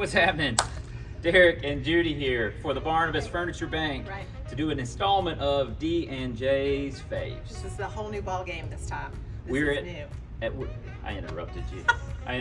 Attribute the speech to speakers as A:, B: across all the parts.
A: What's happening? Derek and Judy here for the Barnabas Furniture Bank to do an installment of D&J's Faves.
B: This is the whole new ball game this time.
A: We're
B: is new.
A: I interrupted you.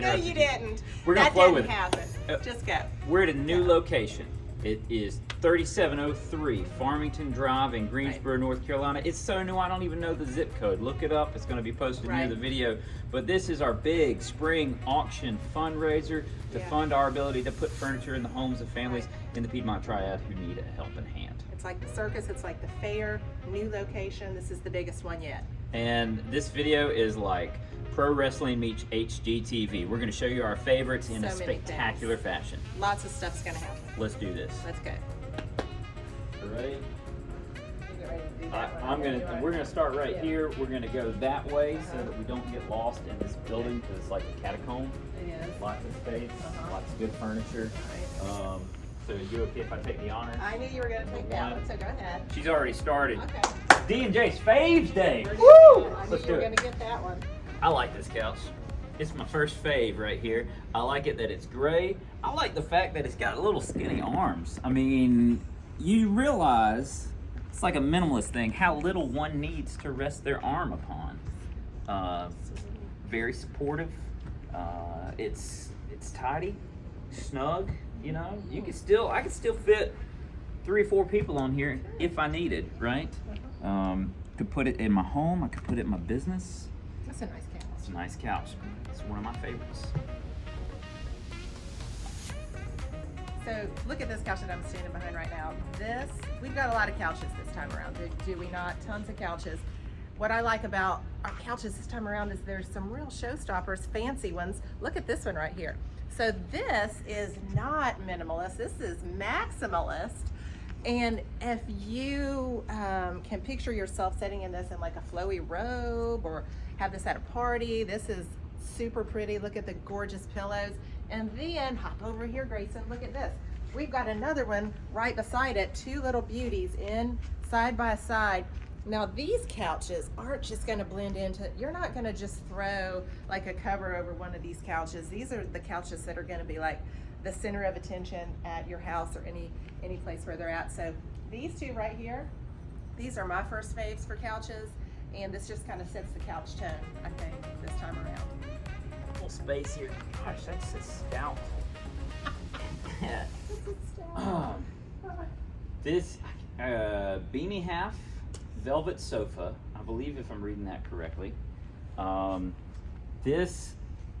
B: No, you didn't.
A: We're gonna flow with it.
B: That didn't happen. Just go.
A: We're at a new location. It is 3703 Farmington Drive in Greensboro, North Carolina. It's so new I don't even know the zip code. Look it up. It's going to be posted near the video. But this is our big spring auction fundraiser to fund our ability to put furniture in the homes of families in the Piedmont Triad who need a helping hand.
B: It's like the circus. It's like the fair. New location. This is the biggest one yet.
A: And this video is like Pro Wrestling meets HGTV. We're going to show you our favorites in a spectacular fashion.
B: Lots of stuff's going to happen.
A: Let's do this.
B: Let's go.
A: You ready? We're gonna start right here. We're gonna go that way so that we don't get lost in this building because it's like a catacomb. It is. Lots of space, lots of good furniture. So are you okay if I take the honor?
B: I knew you were gonna take that one, so go ahead.
A: She's already started.
B: Okay.
A: D&J's Faves Day.
B: Woo! I knew you were gonna get that one.
A: I like this couch. It's my first fave right here. I like it that it's gray. I like the fact that it's got little skinny arms. I mean, you realize it's like a minimalist thing, how little one needs to rest their arm upon. Very supportive. It's tidy, snug. You know, I could still fit 3 or 4 people on here if I needed, right? Could put it in my home. I could put it in my business.
B: That's a nice couch.
A: It's a nice couch. It's one of my favorites.
B: So look at this couch that I'm standing behind right now. We've got a lot of couches this time around, do we not? Tons of couches. What I like about our couches this time around is there's some real showstoppers, fancy ones. Look at this one right here. So this is not minimalist, this is maximalist. And if you can picture yourself sitting in this in like a flowy robe or have this at a party, this is super pretty. Look at the gorgeous pillows. And then hop over here, Grayson, look at this. We've got another one right beside it, 2 little beauties in side by side. Now these couches aren't just gonna blend into, you're not gonna just throw like a cover over one of these couches. These are the couches that are gonna be like the center of attention at your house or any place where they're at. So these 2 right here, these are my first faves for couches, and this just kind of sets the couch tone, I think, this time around.
A: Little space here. Gosh, that's a stout. This beamy half velvet sofa, I believe if I'm reading that correctly. This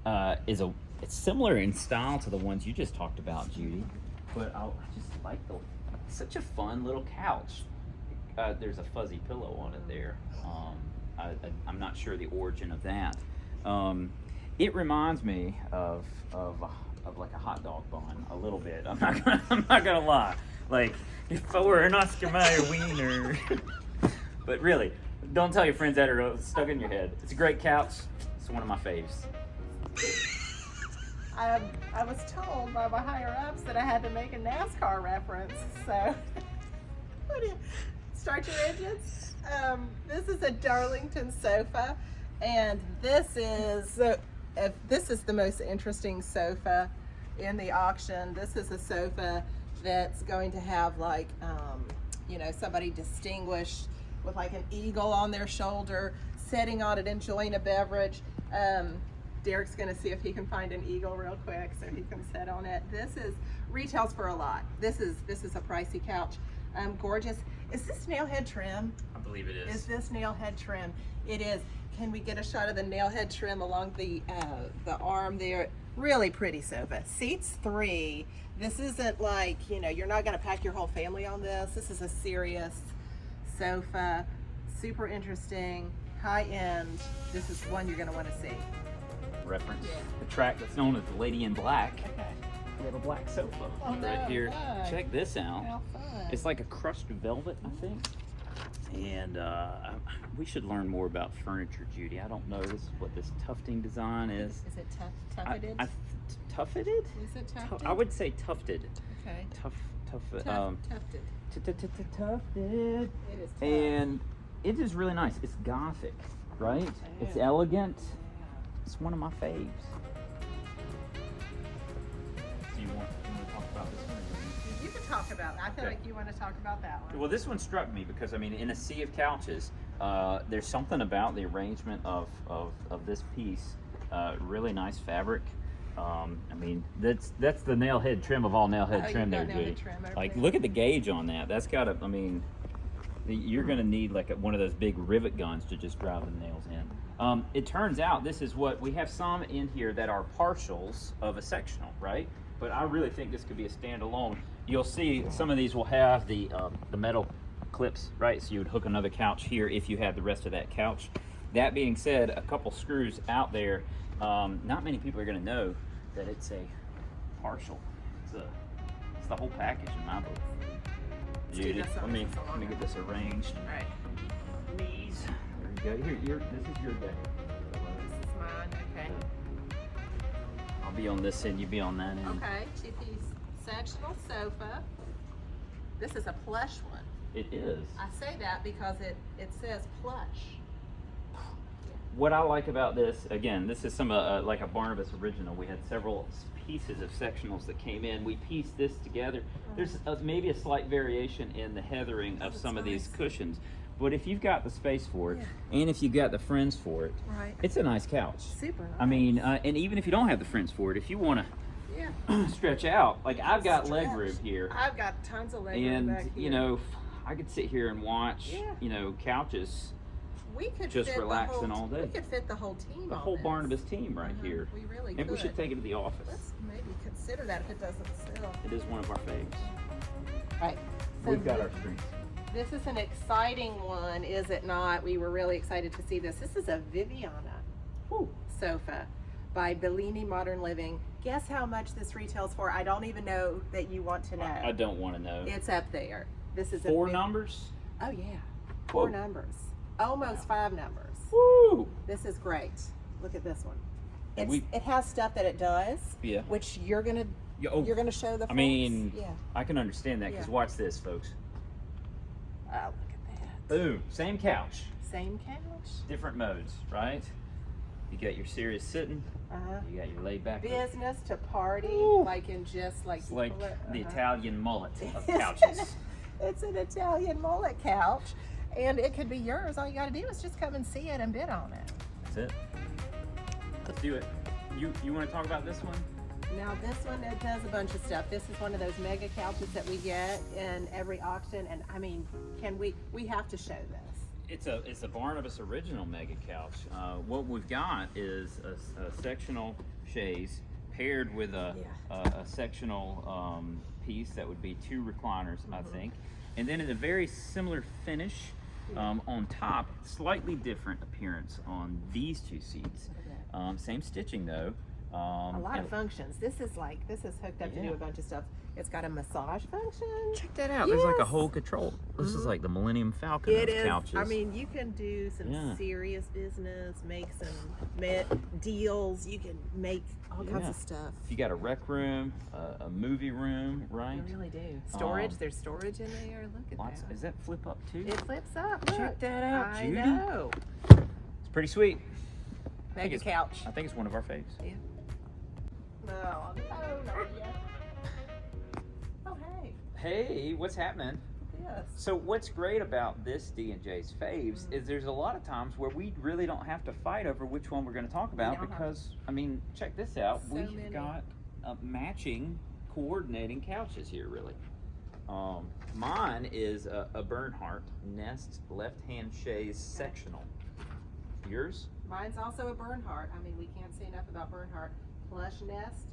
A: it's similar in style to the ones you just talked about, Judy, but I just like such a fun little couch. There's a fuzzy pillow on it there. I'm not sure the origin of that. It reminds me of like a hot dog bun a little bit. I'm not gonna lie. Like if I were an Oscar Mayer wiener. But really, don't tell your friends that are stuck in your head. It's a great couch. It's one of my faves.
B: I was told by my higher ups that I had to make a NASCAR reference. So, start your engines. This is a Darlington sofa, and this is the most interesting sofa in the auction. This is a sofa that's going to have like somebody distinguished with like an eagle on their shoulder, sitting on it, enjoying a beverage. Derek's gonna see if he can find an eagle real quick so he can sit on it. This retails for a lot. This is a pricey couch. Gorgeous. Is this nail head trim?
A: I believe it is.
B: Is this nail head trim? It is. Can we get a shot of the nail head trim along the arm there? Really pretty sofa. Seats 3. This isn't like, you're not gonna pack your whole family on this. This is a serious sofa. Super interesting, high end. This is one you're gonna wanna see.
A: Reference the track that's known as the Lady in Black. Okay. We have a black sofa right here. Fun. Check this out. How fun. It's like a crushed velvet, I think. And we should learn more about furniture, Judy. I don't know what this tufting design is.
B: Is it tufted?
A: Tufted?
B: Is it tufted?
A: I would say tufted.
B: Okay.
A: Tufted.
B: Tufted.
A: Tufted.
B: It is tough.
A: And it is really nice. It's gothic, right? It's elegant. It's one of my faves. So you want
B: talk about. I feel
A: Okay.
B: like you want to talk about that one.
A: Well, this one struck me because I mean, in a sea of couches, there's something about the arrangement of this piece. Really nice fabric. I mean, that's the nail head trim of all nail head
B: Oh,
A: trim
B: you've
A: there,
B: got nail head
A: Judy.
B: trim over
A: Like,
B: there.
A: look at the gauge on that. That's got a. I mean, you're gonna need like one of those big rivet guns to just drive the nails in. It turns out this is what we have some in here that are partials of a sectional, right? But I really think this could be a standalone. You'll see some of these will have the metal clips, right? So you would hook another couch here if you had the rest of that couch. That being said, a couple screws out there. Not many people are going to know that it's a partial. It's the whole package in my book. Judy, let me get this arranged.
B: All right.
A: Knees. There you go. This is your day.
B: This is mine. Okay.
A: I'll be on this end. You be on that end.
B: Okay. Two-piece sectional sofa. This is a plush one.
A: It is.
B: I say that because it says plush.
A: What I like about this, again, this is some like a Barnabas original. We had several pieces of sectionals that came in. We pieced this together. There's maybe a slight variation in the heathering of some of these cushions, but if you've got the space for it, and if you've got the friends for it,
B: Right.
A: it's a nice couch.
B: Super nice.
A: I mean, and even if you don't have the friends for it, if you want to stretch out, like I've got leg room here,
B: I've got tons of leg room
A: and
B: back here.
A: you know, I could sit here and watch,
B: Yeah.
A: you know, couches.
B: we could
A: just
B: fit
A: relaxing
B: the whole,
A: all day.
B: We could fit the whole team.
A: The
B: on
A: whole
B: this.
A: Barnabas team right here.
B: We really
A: Maybe
B: could.
A: we should take it to the office.
B: Let's maybe consider that if it doesn't still.
A: It is one of our faves.
B: Right. So
A: We've got our strengths.
B: This is an exciting one, is it not? We were really excited to see this. This is a Viviana sofa by Bellini Modern Living. Guess how much this retails for? I don't even know that you want to know.
A: I don't want to know.
B: It's up there. This is
A: Four numbers?
B: Oh yeah, four
A: Whoa.
B: numbers. Almost 5 numbers.
A: Woo!
B: This is great. Look at this one.
A: And
B: It has stuff that it does,
A: Yeah.
B: which you're gonna
A: Oh,
B: you're gonna show the.
A: I mean,
B: folks? Yeah.
A: I can understand that because
B: Yeah.
A: watch this, folks.
B: Oh, look at that.
A: Boom. Same couch,
B: Same couch.
A: different modes, right? You got your serious sitting. You got your laid back.
B: Business to party,
A: Ooh.
B: like in just like.
A: It's like the
B: Uh-huh.
A: Italian mullet of couches.
B: It's an Italian mullet couch, and it could be yours. All you got to do is just come and see it and bid on it.
A: That's it. Let's do it. You want to talk about this one?
B: Now this one, it does a bunch of stuff. This is one of those mega couches that we get in every auction, and I mean, we have to show this.
A: It's a Barnabas original mega couch. What we've got is a sectional chaise paired with a sectional piece that would be 2 recliners, I think, and then in a very similar finish on top, slightly different appearance on these 2 seats. Same stitching though.
B: A lot of functions. This is hooked up to do a bunch of stuff. It's got a massage function.
A: Check that out. There's like a
B: Yes.
A: whole control. This is like the Millennium Falcon
B: It
A: of
B: is.
A: couches.
B: I mean, you can do some
A: Yeah.
B: serious business, make some deals. You can make all kinds of stuff.
A: If you got a rec room, a movie room, right?
B: You really do. Storage. There's storage in there. Look at
A: Lots.
B: that.
A: Does that flip up too?
B: It flips up.
A: Check
B: Look.
A: that out,
B: I
A: Judy.
B: know.
A: It's pretty sweet.
B: Mega couch.
A: I think it's one of our faves.
B: Yeah. No, not yet. Oh, hey.
A: Hey, what's happening?
B: Yes.
A: So what's great about this D&J's Faves is there's a lot of times where we really don't have to fight over which one we're going to talk about
B: don't have
A: because, I mean, check this out.
B: So
A: We've
B: many.
A: got matching, coordinating couches here, really. Mine is a Bernhardt Nest left-hand chaise sectional. Yours?
B: Mine's also a Bernhardt. I mean, we can't say enough about Bernhardt. Plush Nest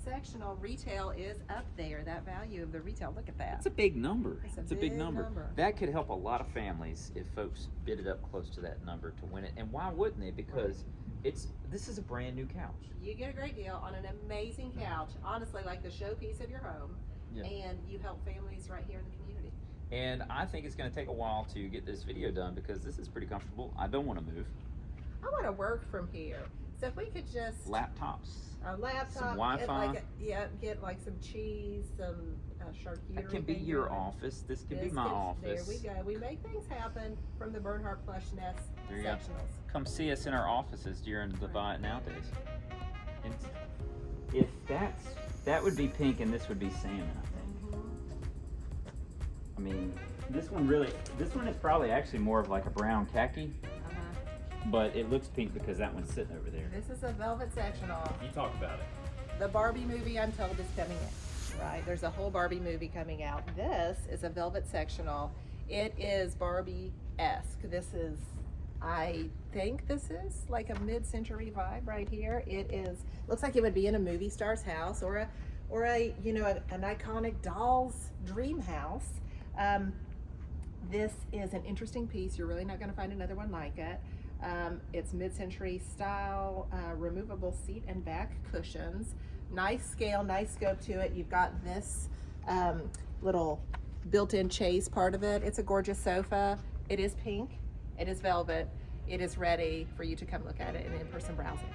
B: sectional retail is up there. That value of the retail. Look at that.
A: That's a big number.
B: It's a
A: big
B: big
A: number.
B: number.
A: That could help a lot of families if folks bid it up close to that number to win it. And why wouldn't they? Because this is a brand new couch.
B: You get a great deal on an amazing couch. Honestly, like the showpiece of your home.
A: Yeah.
B: And you help families right here in the community.
A: And I think it's going to take a while to get this video done because this is pretty comfortable. I don't want to move.
B: I want to work from here. So if we could just
A: Laptops.
B: a laptop,
A: Some Wi-Fi.
B: Get like some cheese, some charcuterie.
A: That can be
B: thing
A: your
B: going.
A: office. This can be my
B: Biscuits.
A: office.
B: There we go. We make things happen from the Bernhardt Plush Nest
A: There you go.
B: sectionals.
A: Come see us in our offices during the Buy It Now days. And if that would be pink and this would be salmon, I think. mean, this one is probably actually more of like a brown khaki, but it looks pink because that one's sitting over there.
B: This is a velvet sectional.
A: You talk about it.
B: The Barbie movie, I'm told, is coming in, right? There's a whole Barbie movie coming out. This is a velvet sectional. It is Barbie-esque. This is, I think this is like a mid-century vibe right here. It is, looks like it would be in a movie star's house or a you know, an iconic doll's dream house. This is an interesting piece. You're really not going to find another one like it. It's mid-century style, removable seat and back cushions. Nice scale, nice scope to it. You've got this little built-in chase part of it. It's a gorgeous sofa. It is pink. It is velvet. It is ready for you to come look at it in in-person browsing.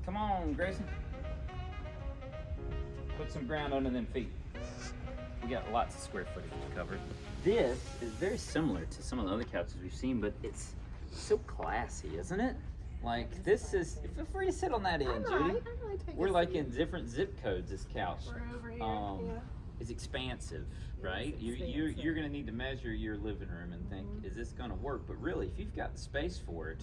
A: Come on, Grayson. Put some ground under them feet. We got lots of square footage to cover. This is very similar to some of the other couches we've seen, but it's so classy, isn't it? Like, this is, feel free to sit on that end, Judy. We're like in different zip codes, this couch.
B: We're over here,
A: It's expansive, right?
B: It is expansive.
A: You're gonna need to measure your living room and think, is this gonna work? But really, if you've got the space for it,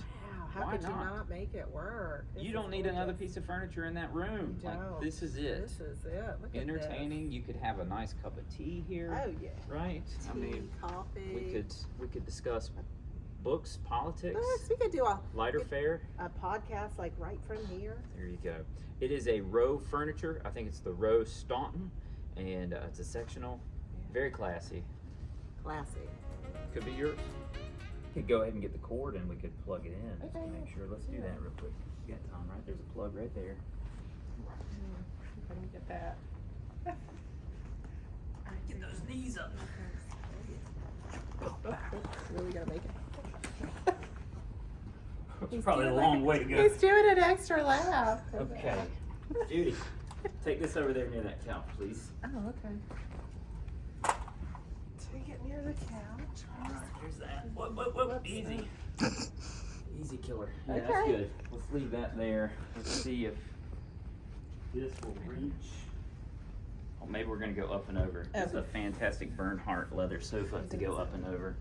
B: How
A: why
B: could you
A: not?
B: not make it work?
A: You don't need another piece of furniture in that room.
B: You
A: Like,
B: don't.
A: this is it.
B: This is it. Look at
A: Entertaining. You could have a nice cup of tea here.
B: Oh yeah.
A: Right? I
B: Tea,
A: mean,
B: coffee.
A: we could discuss books, politics,
B: Books. We could do
A: lighter fare.
B: a podcast like right from here.
A: There you go. It is a row furniture. I think it's the row Staunton, and it's a sectional. Very classy.
B: Classy.
A: Could be yours. You could go ahead and get the cord and we could plug it in. Just to
B: Okay.
A: make sure. Let's do that real quick. You got time, right? There's a plug right there.
B: Let me get that.
A: Get those knees up.
B: Really gotta make it.
A: It's probably a long way to go.
B: He's doing an extra laugh.
A: Okay. Judy, take this over there near that couch, please.
B: Oh, okay. Take it near the couch.
A: Alright, here's that. Whoop. Easy. Easy killer. Yeah, that's
B: Okay.
A: good. Let's leave that there. Let's see if this will reach. Oh, maybe we're gonna go up and over. This is a fantastic Bernhardt leather sofa to go up and over.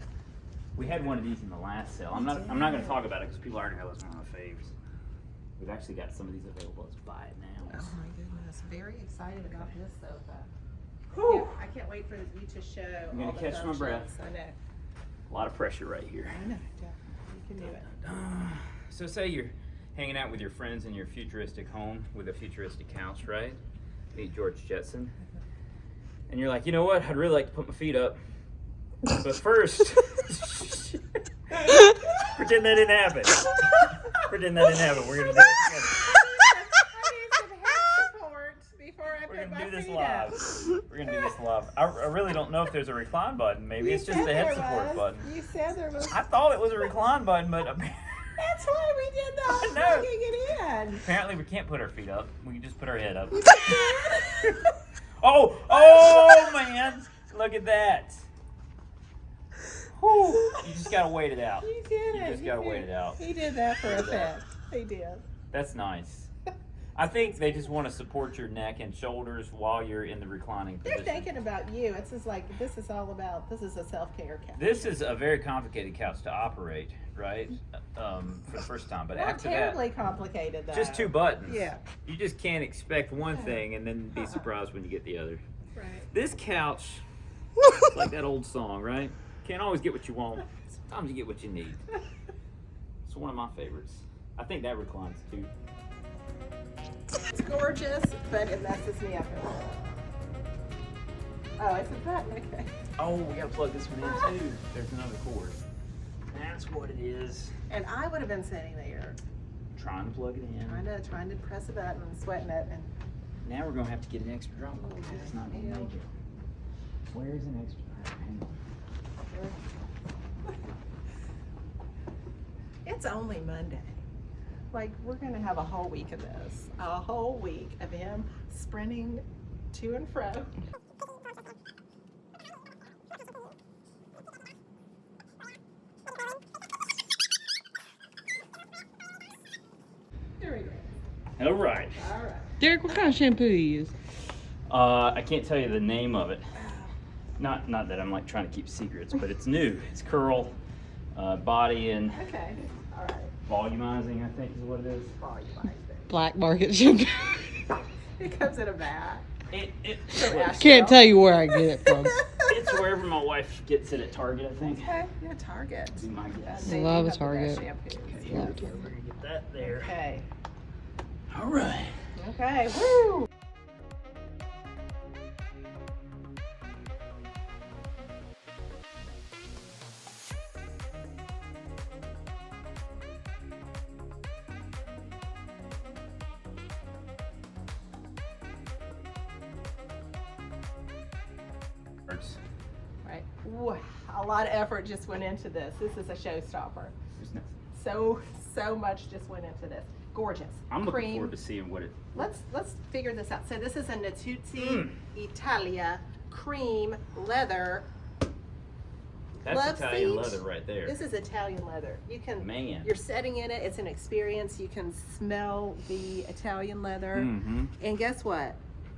A: We had one of these in the last sale. I'm not gonna talk about it because people already know it's one of my faves. We've actually got some of these available. Let's buy it now.
B: Oh my goodness, very excited about this sofa.
A: Whew.
B: I can't wait for you to show.
A: I'm gonna
B: all the
A: catch my
B: functions.
A: breath.
B: I know.
A: A lot of pressure right here.
B: I know. Yeah, you can do it.
A: So say you're hanging out with your friends in your futuristic home with a futuristic couch, right? Meet George Jetson. And you're like, you know what? I'd really like to put my feet up. But first, pretend that didn't happen. Pretend that didn't happen. We're going to do it together.
B: I need some head support before I
A: We're
B: put
A: going to
B: my
A: do this
B: feet
A: live.
B: up.
A: We're going to do this live. I really don't know if there's a recline button. Maybe it's just the head support button.
B: You said there was.
A: I thought it was a recline button, but
B: That's why we did the whole
A: I know.
B: plugging it in.
A: apparently we can't put our feet up. We can just put our head up. Oh man! Look at that. Whew. You just gotta wait it out.
B: He did
A: You
B: it.
A: just
B: He
A: gotta
B: did.
A: wait it out.
B: He did that for effect. He did.
A: That's nice. I think they just want to support your neck and shoulders while you're in the reclining
B: They're
A: position.
B: thinking about you. It's just like this is all about. This is a self-care couch.
A: This is a very complicated couch to operate, right? For the first time, but
B: Not
A: after
B: terribly
A: that,
B: complicated though.
A: just two buttons.
B: Yeah.
A: You just can't expect one thing and then be surprised when you get the other.
B: Right.
A: This couch, it's like that old song, right? Can't always get what you want. Sometimes you get what you need. It's one of my favorites. I think that reclines too.
B: It's gorgeous, but it messes me up. Oh, it's a button. Okay.
A: Oh, we gotta plug this one in too. There's another cord. That's what it is.
B: And I would have been sitting there
A: Trying to plug it in.
B: trying to press a button and sweating it, and
A: Now we're gonna have to get an extra drop cord. It's not gonna make it. Where's an extra? Hang on.
B: it's only Monday. Like, we're gonna have a whole week of this. A whole week of him sprinting to and fro. Here we go.
A: All right.
B: All right.
C: Derek, what kind of shampoo you use?
A: I can't tell you the name of it. Not that I'm like trying to keep secrets, but it's new. It's curl, body, and
B: Okay. All right.
A: volumizing, I think is what it is.
B: Volumizing.
C: Black market shampoo.
B: It comes in a bag.
A: So
B: Ash-
C: Can't tell you where I get it from.
A: it's wherever my wife gets it at Target, I think.
B: Okay. Yeah, Target.
A: Be my guess.
B: They
C: Love
B: do have the
C: Target.
B: best shampoos.
A: Yeah, we're gonna get that there.
B: Okay.
A: All right.
B: Okay. Woo! Right. Ooh, a lot of effort just went into this. This is a showstopper. So much just went into this. Gorgeous.
A: I'm looking
B: Cream.
A: forward to seeing what it.
B: Let's figure this out. So this is a Natuzzi Italia cream leather.
A: That's
B: Love
A: Italian
B: seat.
A: leather right there.
B: This is Italian leather. You can,
A: Man.
B: you're setting in it. It's an experience. You can smell the Italian leather.
A: Mm-hmm.
B: And guess what?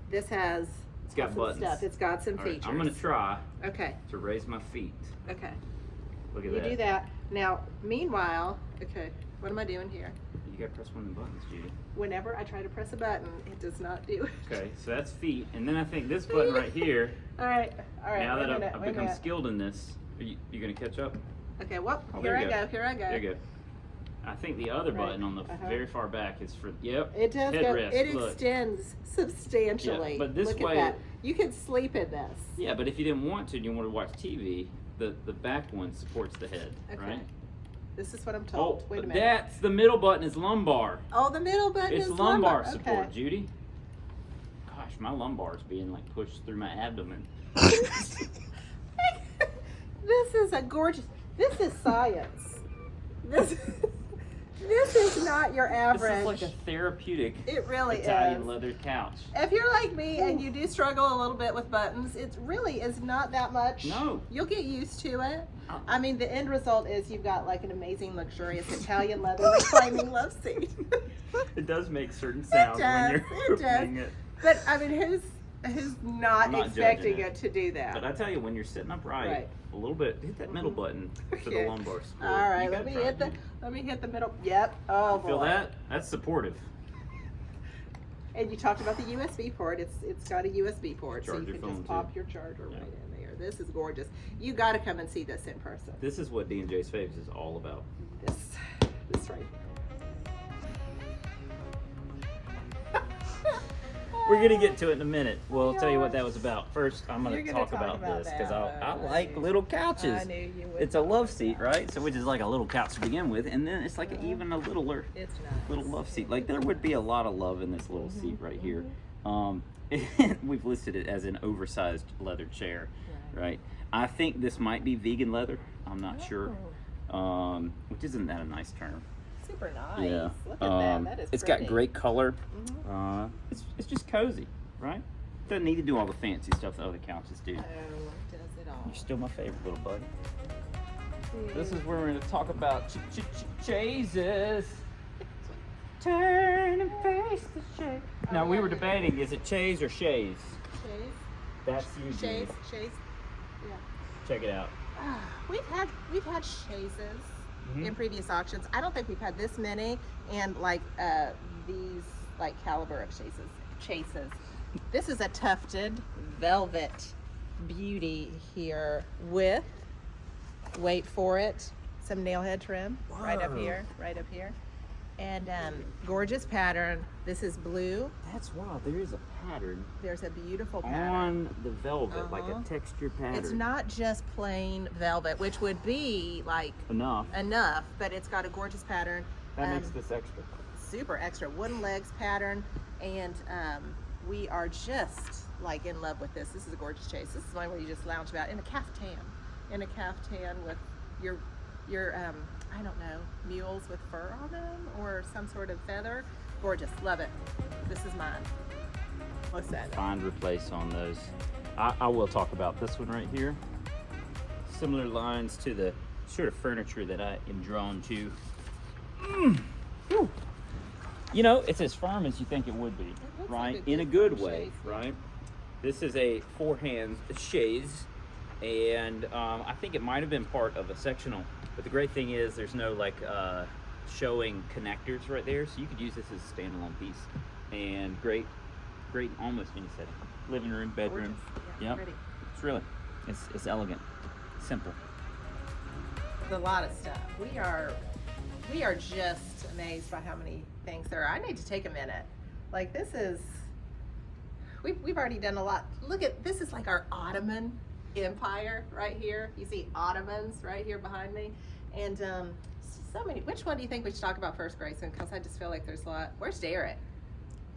B: This has
A: It's got
B: some
A: buttons.
B: stuff. It's got some
A: All right,
B: features.
A: I'm gonna try
B: Okay.
A: to raise my feet.
B: Okay.
A: Look at
B: You
A: that.
B: do that. Now, meanwhile, okay, what am I doing here?
A: You gotta press one of the buttons, Judy.
B: Whenever I try to press a button, it does not do it.
A: Okay, so that's feet, and then I think this button right here.
B: All right.
A: Now
B: wait
A: that
B: a
A: I've,
B: minute,
A: I've
B: wait a
A: become
B: minute.
A: skilled in this, are you gonna catch up?
B: Okay, well,
A: Oh,
B: here
A: there
B: I
A: you
B: go. Here I go.
A: There you go. I think the other
B: Right,
A: button on the very far back is for yep.
B: It does go.
A: headrest,
B: It
A: look.
B: extends substantially.
A: Yeah, but this
B: Look
A: way-
B: at that. You can sleep in this.
A: Yeah, but if you didn't want to and you want to watch TV, the back one supports the head,
B: Okay.
A: right?
B: This is what I'm
A: Oh,
B: told. Wait a minute.
A: that's the middle button is lumbar.
B: Oh, the middle button
A: It's
B: is
A: lumbar support,
B: Okay.
A: Judy. Gosh, my lumbar's being like pushed through my abdomen.
B: This is a gorgeous. This is science. This is not your
A: This
B: average.
A: is like a therapeutic
B: It really
A: Italian
B: is.
A: leather couch.
B: If you're like me and you do struggle a little bit with buttons, it really is not that much.
A: No.
B: You'll get used to it.
A: Oh.
B: I mean, the end result is you've got like an amazing, luxurious Italian leather reclining love seat.
A: It does make certain sounds when you're
B: it does.
A: opening it.
B: But I mean, who's not,
A: I'm not
B: expecting
A: judging
B: it to do that?
A: But I tell you, when you're sitting upright,
B: Right.
A: a little bit, hit that middle button for the
B: Okay.
A: lumbar support.
B: All right,
A: You
B: let
A: gotta
B: me
A: try
B: hit
A: it,
B: the
A: Judy.
B: let me hit the middle. Yep. Oh boy.
A: Feel that? That's supportive.
B: And you talked about the USB port. It's got a USB port, so
A: Charge
B: you
A: your
B: can
A: phone,
B: just pop
A: too.
B: your charger
A: Yeah.
B: right in there. This is gorgeous. You got to come and see this in person.
A: This is what D&J's Faves is all about.
B: This right.
A: We're gonna get to it in a minute. We'll
B: We
A: tell you
B: are.
A: what that was about. First, I'm gonna
B: You're gonna
A: talk
B: talk
A: about
B: about
A: this because
B: that,
A: I
B: but
A: like little couches.
B: I knew you would.
A: It's a love seat, right? So which is like a little couch to begin with, and then it's like even a littler
B: It's not.
A: little love seat. Like there would be a lot of love in this little seat right here. We've listed it as an oversized leather chair, right? I think this might be vegan leather. I'm not sure. Which isn't that a nice term?
B: Super nice.
A: Yeah.
B: Look at that. That is
A: It's
B: pretty.
A: got great color. It's just cozy, right? Doesn't need to do all the fancy stuff that other couches do.
B: Oh, does it all.
A: You're still my favorite little buddy. This is where we're going to talk about chases. Turn and face the shade. Now we were debating, is it chaise or chaise?
B: Shays.
A: That's you, Judy.
B: Shays. Yeah.
A: Check it out.
B: We've had chaises in previous auctions. I don't think we've had this many and like these like caliber of chases. This is a tufted velvet beauty here with, wait for it, some nail head trim right up here, and gorgeous pattern. This is blue.
A: That's wow. There is a pattern
B: There's a beautiful pattern.
A: on the velvet, like a texture pattern.
B: It's not just plain velvet, which would be like
A: enough.
B: but it's got a gorgeous pattern.
A: That makes this extra.
B: Super extra wooden legs pattern, and we are just like in love with this. This is a gorgeous chase. This is one where you just lounge about in a caftan with your I don't know, mules with fur on them or some sort of feather. Gorgeous, love it. This is mine. What's that?
A: Find replace on those. I will talk about this one right here. Similar lines to the sort of furniture that I am drawn to. Whew. You know, it's as firm as you think it would be,
B: looks
A: right?
B: like a
A: In a
B: good
A: good way,
B: chaise, yeah.
A: right? This is a four-hand chaise. and I think it might have been part of a sectional. But the great thing is there's no like showing connectors right there, so you could use this as a standalone piece. And great in almost any setting. Living room, bedroom.
B: Gorgeous. Yeah,
A: Yep.
B: pretty.
A: It's really, it's elegant, simple.
B: There's a lot of stuff. We are just amazed by how many things there are. I need to take a minute. Like this is, we've already done a lot. Look at, this is like our Ottoman empire right here. You see Ottomans right here behind me. And so many, which one do you think we should talk about first, Grayson? Because I just feel like there's a lot. Where's Derek?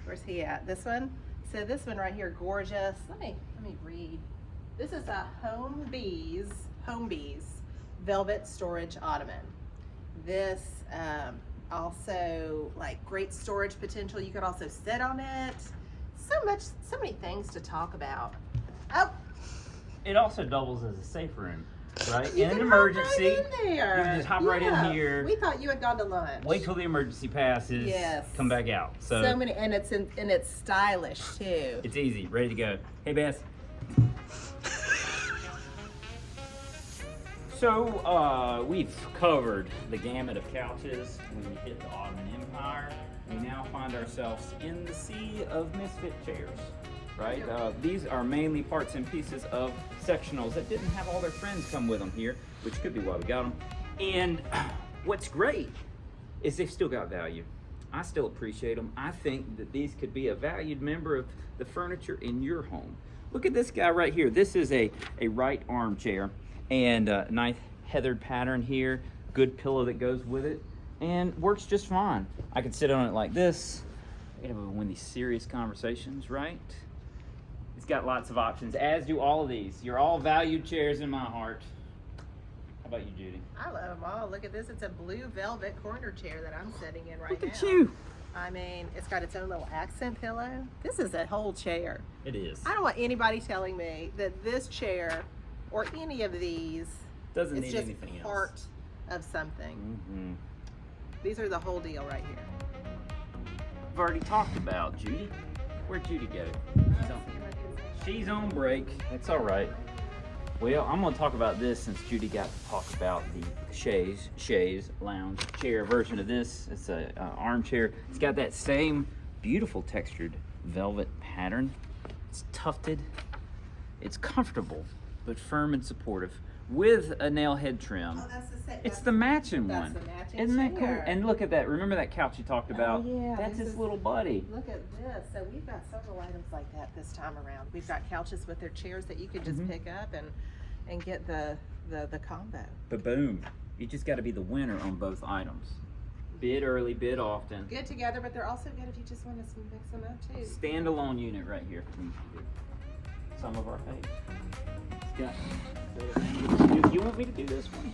B: Where's he at? This one? So this one right here, gorgeous. Let me read. This is a Home Bees velvet storage ottoman. This also like great storage potential. You could also sit on it. So many things to talk about. Oh,
A: It also doubles as a safe room, right?
B: you
A: In an
B: can
A: emergency,
B: hop right in there.
A: you can just hop right in here.
B: We thought you had gone to lunch.
A: wait till the emergency passes.
B: Yes.
A: Come back out. So
B: many, and it's stylish too.
A: it's easy, ready to go. Hey, Beth. So we've covered the gamut of couches. When we hit the Ottoman Empire, we now find ourselves in the sea of misfit chairs, right? These are mainly parts and pieces of sectionals that didn't have all their friends come with them here, which could be why we got them. And what's great is they've still got value. I still appreciate them. I think that these could be a valued member of the furniture in your home. Look at this guy right here. This is a right armchair. And nice heathered pattern here, good pillow that goes with it, and works just fine. I could sit on it like this, win these serious conversations, right? It's got lots of options, as do all of these. You're all valued chairs in my heart. How about you, Judy?
B: I love them all. Look at this. It's a blue velvet corner chair that I'm sitting in right
A: Look
B: now.
A: at you.
B: I mean, it's got its own little accent pillow. This is a whole chair.
A: It is.
B: I don't want anybody telling me that this chair or any of these
A: Doesn't
B: is
A: need
B: just
A: anything else.
B: part of something.
A: Mm-hmm.
B: These are the whole deal right here.
A: I've already talked about Judy. Where'd Judy go? She's on break. That's all right. Well, I'm going to talk about this since Judy got to talk about the chaise lounge chair version of this. It's a armchair. It's got that same beautiful textured velvet pattern. It's tufted. It's comfortable, but firm and supportive with a nail head trim.
B: Oh, that's the same.
A: It's the matching
B: that's
A: one.
B: the matching
A: Isn't that cool?
B: chair.
A: And look at that. Remember that couch you talked about?
B: yeah,
A: That's
B: this
A: his
B: is-
A: little buddy.
B: Look at this. So we've got several items like that this time around. We've got couches with their chairs that you could just
A: Mhm.
B: pick up and get the combo.
A: But boom, you just got to be the winner on both items. Bid early, bid often.
B: Good together, but they're also good if you just want to mix them up too.
A: Standalone unit right here. Some of our faves. It's got. You want me to do this one?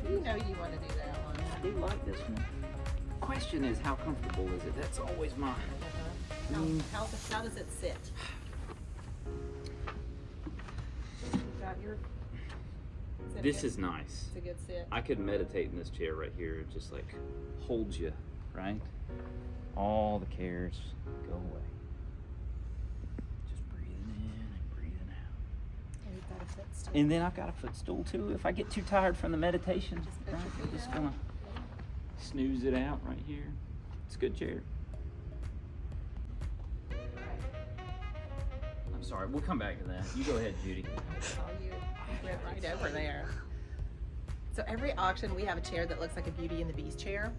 B: You know you want to do that one.
A: I do like this one. Question is, how comfortable is it? That's always mine.
B: How does it sit? You've got your. it
A: This
B: good?
A: is nice.
B: It's a good sit.
A: I could meditate in this chair right here. It just like holds you, right? All the cares go away. Just breathing in and breathing out.
B: And you've got a footstool.
A: And then I've got a footstool too. If I get too tired from the meditation,
B: Just put
A: right,
B: your
A: I'm
B: feet
A: just
B: out.
A: gonna snooze it out right here. It's a good chair. I'm sorry, we'll come back to that. You go ahead, Judy.
B: You went right over there. So every auction we have a chair that looks like a Beauty and the Beast chair.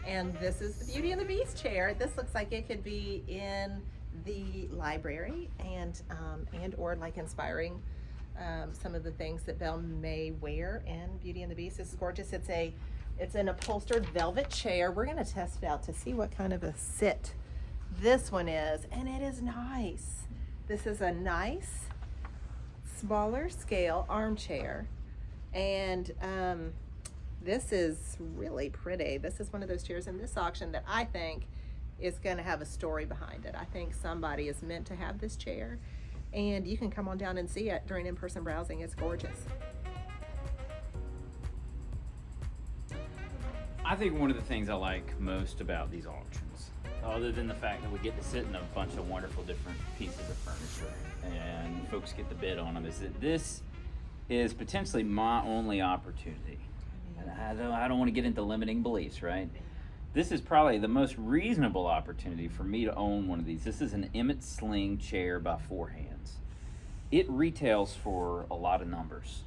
B: And this is the Beauty and the Beast chair. This looks like it could be in the library and or like inspiring some of the things that Belle may wear in Beauty and the Beast. This is gorgeous. It's an upholstered velvet chair. We're gonna test it out to see what kind of a sit this one is, and it is nice. This is a nice smaller scale armchair, and this is really pretty. This is one of those chairs in this auction that I think is going to have a story behind it. I think somebody is meant to have this chair, and you can come on down and see it during in-person browsing. It's gorgeous.
A: I think one of the things I like most about these auctions, other than the fact that we get to sit in a bunch of wonderful different pieces of furniture and folks get to bid on them, is that this is potentially my only opportunity. And I don't want to get into limiting beliefs, right? This is probably the most reasonable opportunity for me to own one of these. This is an Emmett Sling chair by Four Hands. It retails for a lot of numbers.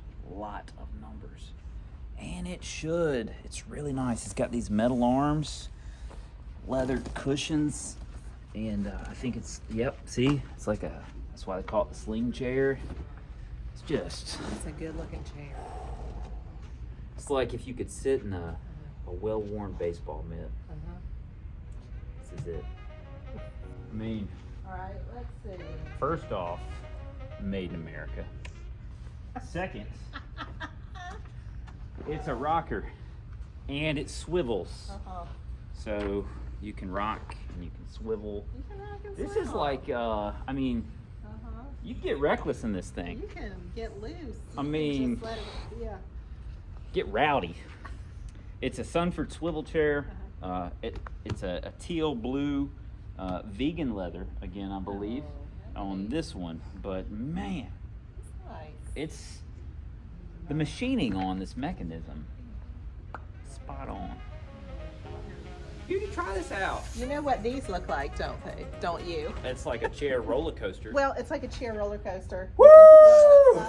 A: And it should. It's really nice. It's got these metal arms, leather cushions, and I think it's, yep, see? It's like that's why they call it the sling chair. It's just,
B: It's a good looking chair.
A: it's like if you could sit in a well-worn baseball mitt. This is it. I mean,
B: All right, let's see.
A: first off, made in America. Second, it's a rocker and it swivels. So you can rock and you can swivel.
B: You can rock and
A: This is
B: swivel.
A: like, I mean, you get reckless in this thing.
B: You can get loose.
A: I
B: You can
A: mean,
B: just let it, yeah.
A: Get rowdy. It's a Sunford swivel chair. It's a teal blue vegan leather, again, I believe, on this one. But man,
B: It's nice.
A: it's the machining on this mechanism. Spot on. You can try this out.
B: You know what these look like, don't they? Don't you?
A: It's like a chair roller coaster.
B: Well, it's like a chair roller coaster.
A: Woo!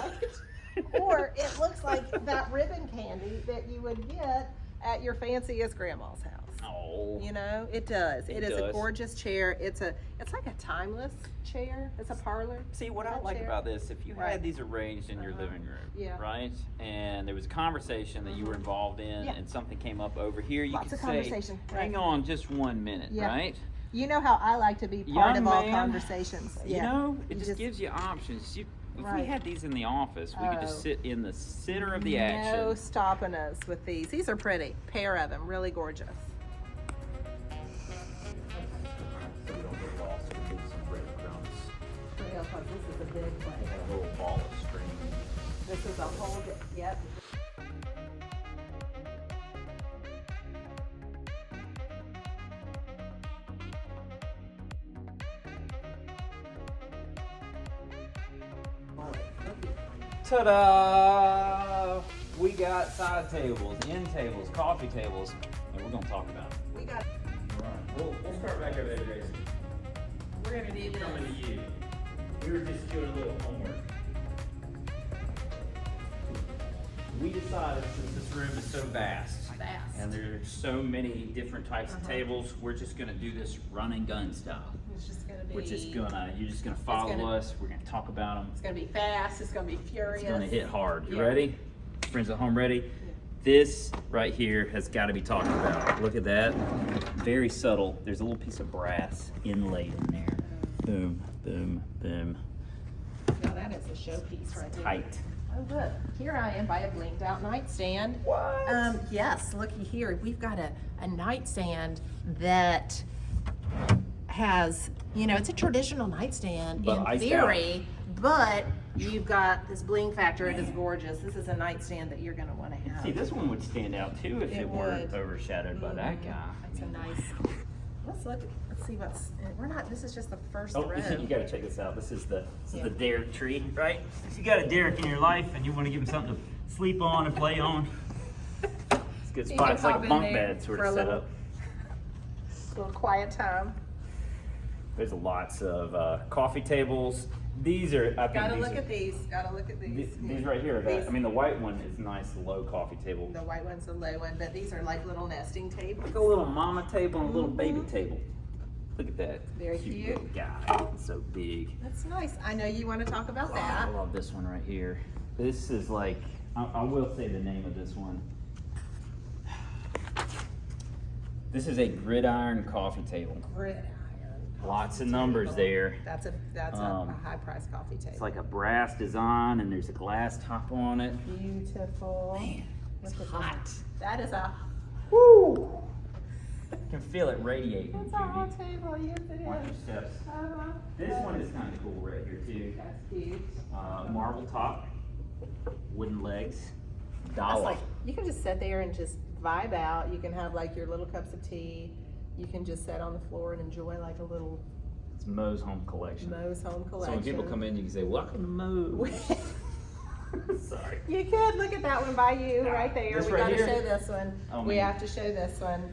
B: Or it looks like that ribbon candy that you would get at your fanciest grandma's house.
A: Oh.
B: You know, it does. It is a
A: does.
B: gorgeous chair. It's like a timeless chair. It's a parlor.
A: See, what I
B: That
A: like
B: chair.
A: about this, if you
B: Right.
A: had these arranged in your living room,
B: Yeah.
A: right, and there was a conversation that you were involved in,
B: Yeah.
A: and something came up over here, you
B: Lots
A: could
B: of
A: say,
B: conversation,
A: hang
B: right.
A: on just 1 minute,
B: Yeah.
A: right?
B: You know how I like to be part
A: Young
B: of all
A: man,
B: conversations.
A: You
B: Yeah.
A: know, it
B: You
A: just gives you options. If we
B: Right.
A: had these in the office, we could just
B: Oh.
A: sit in the center of the
B: No
A: action.
B: stopping us with these. These are pretty. Pair of them, really gorgeous.
A: So we don't get lost, we leave some breadcrumbs.
B: This is a big
A: We
B: one.
A: got a little ball of string.
B: This is a whole. Yep.
A: Ta-da! We got side tables, end tables, coffee tables, and we're gonna talk about it.
B: We got.
A: All right, we'll start back over there, Jason.
B: We're gonna need this.
A: Coming to you. We were just doing a little homework. We decided, since this room is so vast, and there's so many different types of tables, we're just gonna do this run and gun style.
B: It's just gonna be.
A: Which is you're just gonna follow
B: gonna-
A: us, we're gonna talk about them.
B: It's gonna be fast. It's gonna be furious.
A: It's gonna hit hard. You
B: Yeah.
A: ready? Friends at home, ready? This right here has got to be talked about. Look at that. Very subtle. There's a little piece of brass inlaid in there. Boom, boom, boom.
B: Now that is a showpiece right there.
A: Tight.
B: Oh look, here I am by a blinged out nightstand.
A: What?
B: Yes, looky here. We've got a nightstand that has, it's a traditional nightstand
A: But
B: in
A: iced
B: theory, but you've got this bling factor. It is gorgeous. This is a nightstand that you're gonna want to have.
A: See, this one would stand out too if
B: It
A: it weren't
B: would.
A: overshadowed by that guy.
B: It's a nice. Let's see what's. We're not. This is just the first
A: Oh,
B: row.
A: you got to check this out. This is the
B: Yeah.
A: Derek tree, right? If you got a Derek in your life and you want to give him something to sleep on and play on, it's a good
B: You
A: spot.
B: can
A: It's like
B: hop
A: a
B: in
A: bunk
B: there
A: bed sort
B: for
A: of
B: a little-
A: setup.
B: little quiet time.
A: There's lots of coffee tables. These are, I think
B: Gotta
A: these
B: look
A: are,
B: at these. Gotta look at these.
A: these right here.
B: These-
A: I mean, the white one is nice, low coffee table.
B: The white one's a low one, but these are like little nesting tables.
A: Like a little mama table and a little baby table. Look at that.
B: Very cute.
A: Little guy. It's so big.
B: That's nice. I know you want to talk about
A: I
B: that.
A: love this one right here. This is like, I will say the name of this one. This is a gridiron coffee table.
B: Gridiron.
A: Lots of numbers there.
B: That's a high price coffee table.
A: It's like a brass design and there's a glass top on it.
B: Beautiful.
A: Man, it's
B: Look at
A: hot.
B: that is a.
A: Woo! You can feel it radiating,
B: It's a hot
A: Judy.
B: table. Yes, it
A: Watch your
B: is.
A: steps.
B: Uh-huh.
A: This one is kind of cool right here too.
B: That's cute.
A: Marble top, wooden legs,
B: That's
A: dollar.
B: like you can just sit there and just vibe out. You can have like your little cups of tea. You can just sit on the floor and enjoy like a little
A: It's Moe's home collection.
B: Moe's home
A: So
B: collection.
A: when people come in, you can say, "Welcome to Moe's." Sorry.
B: You could look at that one by you right there.
A: This
B: We
A: right
B: gotta
A: here?
B: show this one.
A: Oh,
B: We
A: man.
B: have to show this one.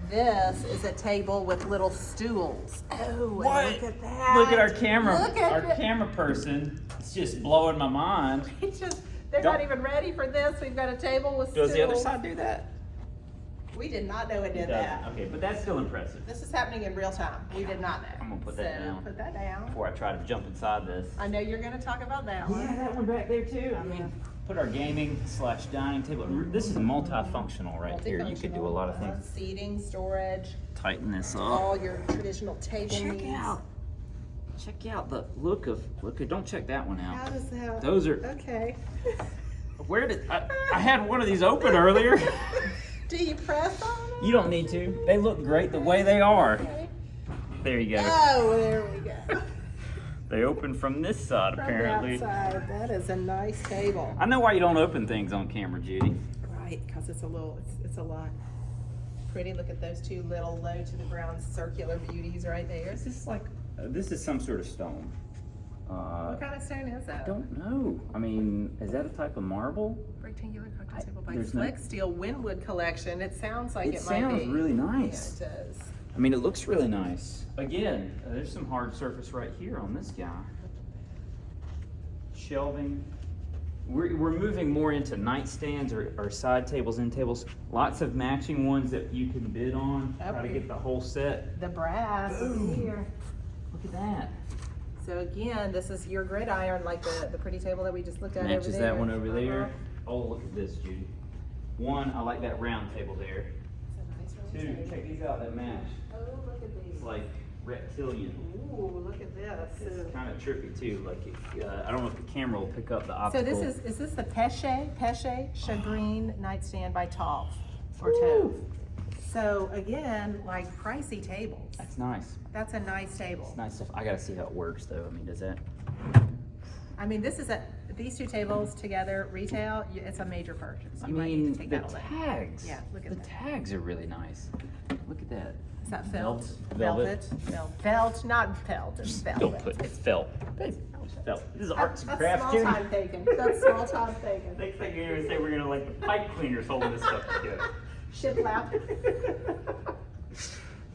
B: This is a table with little stools. Oh, and
A: What?
B: look at that.
A: Look at our camera.
B: Look at
A: Our
B: it.
A: camera person. It's just blowing my mind.
B: It's just, they're
A: Don't-
B: not even ready for this. We've got a table with
A: Does
B: stools.
A: the other side do that?
B: We did not know it did
A: It doesn't.
B: that.
A: Okay, but that's still impressive.
B: This is happening in real time. We did not know.
A: I'm gonna put that
B: So,
A: down.
B: Put that down.
A: Before I try to jump inside this.
B: I know you're gonna talk about that one.
A: Yeah, that one back there too. I mean, put our gaming / dining table. This is multifunctional right here. You could do a lot of things.
B: Seating, storage,
A: Tighten this up.
B: all your traditional table
A: Check
B: needs.
A: out the look of. Don't check that one
B: How
A: out.
B: does that?
A: Those are.
B: Okay.
A: Where did I had one of these open earlier?
B: Do you press on them?
A: You don't need to. They look great the way they are.
B: Okay.
A: There you go.
B: Oh, there we go.
A: They open from this side
B: From
A: apparently.
B: that side, that is a nice table.
A: I know why you don't open things on camera, Judy.
B: Right, because it's a lot. Pretty. Look at those two little low to the ground circular beauties right there.
A: This is like this is some sort of stone.
B: What kind of stone is
A: I
B: that?
A: don't know. I mean, is that a type of marble?
B: Rectangular cocktail table by
A: there's no-
B: Flex Steel Winwood Collection. It sounds like
A: It
B: it, might be.
A: sounds really nice.
B: Yeah, it does.
A: I mean, it looks really nice. Again, there's some hard surface right here on this guy. Shelving. We're moving more into nightstands or side tables, end tables. Lots of matching ones that you can bid on. Try to
B: Okay.
A: get the whole set.
B: The brass is
A: Boom.
B: here.
A: Look at that.
B: So again, this is your gridiron, like the pretty table that we just looked at over
A: Matches
B: there.
A: that one over there.
B: Uh-huh.
A: Oh, look at this, Judy. One, I like that round table there.
B: It's a nice
A: Two,
B: round table.
A: check these out that match.
B: Oh, look at these.
A: It's like reptilian.
B: Ooh, look at this.
A: It's kind of trippy too. Like, I don't know if the camera will pick up the
B: So
A: optical.
B: is this the Peche Chagrine nightstand by Tall or
A: Woo.
B: Tove? So again, like pricey tables.
A: That's nice.
B: That's a nice table.
A: It's nice stuff. I gotta see how it works though. I mean, does that?
B: I mean, these two tables together, retail, it's a major purchase.
A: I
B: You might need
A: mean,
B: to take
A: the
B: that away.
A: tags.
B: Yeah, look at
A: the
B: that.
A: tags are really nice. Look at that.
B: Is that felt?
A: Velvet.
B: Felt, not felt, it's
A: Don't
B: velvet.
A: put it's felt. It's felt. This is arts and
B: That's
A: crafts,
B: small
A: Judy.
B: time taken. That's small time taken.
A: Next thing you're gonna say, we're gonna like the pipe cleaners holding this stuff together.
B: Shiplap.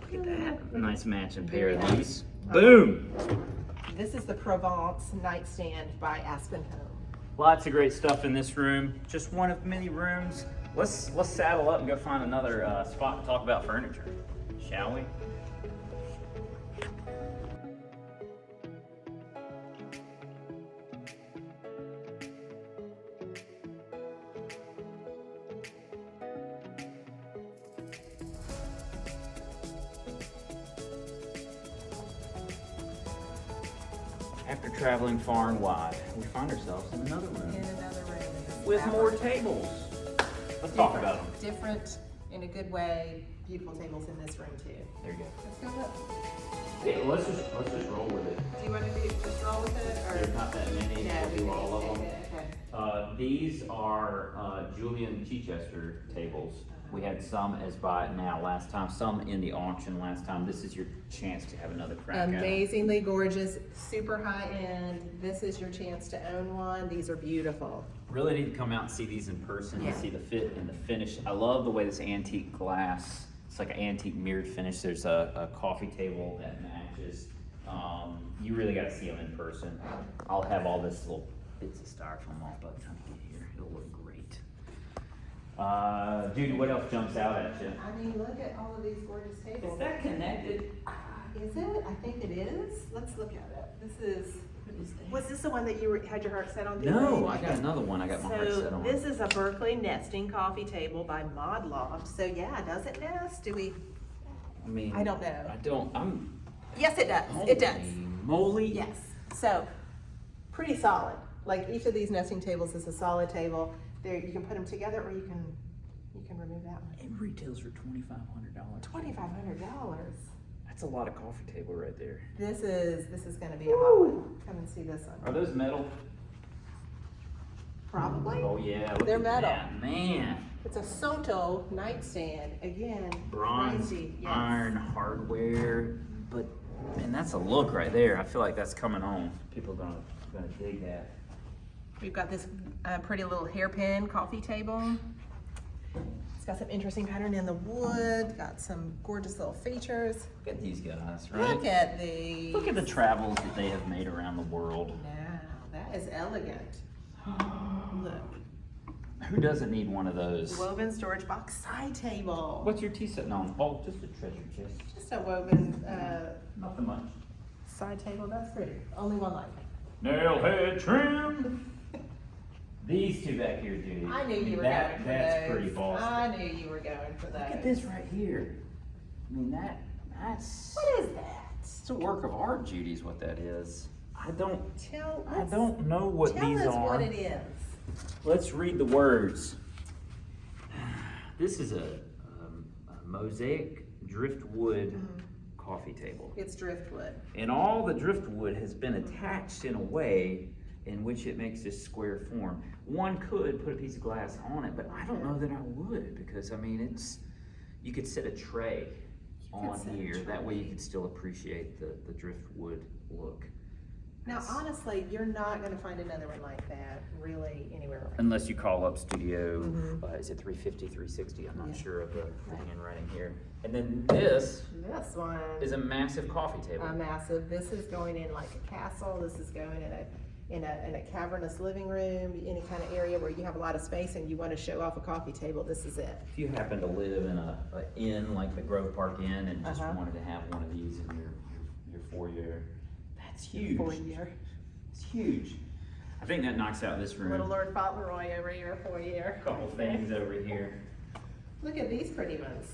A: Look at that. Nice matching pair
B: Very
A: of
B: nice.
A: these. Boom.
B: This is the Provence nightstand by Aspen Home.
A: Lots of great stuff in this room. Just one of many rooms. Let's saddle up and go find another spot to talk about furniture, shall we? After traveling far and wide, we find ourselves in another room
B: In another room.
A: with more tables. Let's talk about them.
B: Different, in a good way, beautiful tables in this room too.
A: There you go.
B: Let's go look.
A: Yeah, let's just roll with it.
B: Do you want to just roll with it or?
A: There's not that many.
B: Yeah,
A: We'll do all of them.
B: Okay.
A: These are Julian Chichester tables. We had some as buy it now last time, some in the auction last time. This is your chance to have another crack at it.
B: Amazingly gorgeous, super high end. This is your chance to own one. These are beautiful.
A: Really need to come out and see these in person
B: Yeah.
A: and see the fit and the finish. I love the way this antique glass, it's like an antique mirrored finish. There's a coffee table that matches. You really gotta see them in person. I'll have all this little bits of styrofoam off by the time you get here. It'll look great. Judy, what else jumps out at you?
B: I mean, look at all of these gorgeous tables.
A: Is that connected?
B: Is it? I think it is. Let's look at it. This is. Was this the one that you had your heart set on?
A: No,
B: doing?
A: I got another one. I got my heart set
B: So
A: on.
B: this is a Berkeley nesting coffee table by Mod Loft. So yeah, does it nest? Do we?
A: I mean,
B: I don't know.
A: I'm.
B: Yes, it does. It does.
A: Holy moly.
B: Yes. So pretty solid. Like each of these nesting tables is a solid table. There, you can put them together, or you can remove that one.
A: It retails for $2,500.
B: $2,500.
A: That's a lot of coffee table right there.
B: This is going to be a hot one. Come and see this one.
A: Are those metal?
B: Probably.
A: Oh yeah, look
B: They're
A: at
B: metal.
A: that, man.
B: It's a Soto nightstand. Again,
A: Bronze,
B: pricey, yes.
A: iron hardware, but man, that's a look right there. I feel like that's coming home. People are gonna dig that.
B: We've got this pretty little hairpin coffee table. It's got some interesting pattern in the wood, got some gorgeous little features.
A: Look at these guys, right?
B: Look at these.
A: Look at the travels that they have made around the world.
B: Now, that is elegant. Look.
A: Who doesn't need one of those?
B: Woven storage box side table.
A: What's your tea sitting on? Oh, just a treasure chest.
B: Just a woven
A: Nothing much.
B: side table. That's pretty. Only one like it.
A: Nail head trim. These two back here, Judy.
B: I knew you were
A: that,
B: going for
A: That's
B: those.
A: pretty bossy.
B: I knew you were going for those.
A: Look at this right here. I mean, that's.
B: What is that?
A: It's a work of art, Judy's what that is. I don't
B: Let's
A: know what
B: tell
A: these
B: us
A: are.
B: what it is.
A: Let's read the words. This is a mosaic driftwood coffee table.
B: It's driftwood.
A: And all the driftwood has been attached in a way in which it makes this square form. One could put a piece of glass on it, but I don't know that I would, because I mean, you could set a tray on here. That way you could still appreciate the driftwood look.
B: Now, honestly, you're not going to find another one like that really anywhere around.
A: Unless you call up Studio, is it 350, 360? I'm not
B: Yeah.
A: sure of the handwriting here. And then this
B: This one
A: is a massive coffee table.
B: massive. This is going in like a castle. This is going in a cavernous living room, any kind of area where you have a lot of space and you want to show off a coffee table. This is it.
A: If you happen to live in a inn like the Grove Park Inn and just wanted to have one of these in your foyer, that's huge.
B: Foyer.
A: It's huge. I think that knocks out this room.
B: Little Lord Fauntleroy over here, foyer.
A: Couple things over here.
B: Look at these pretty ones.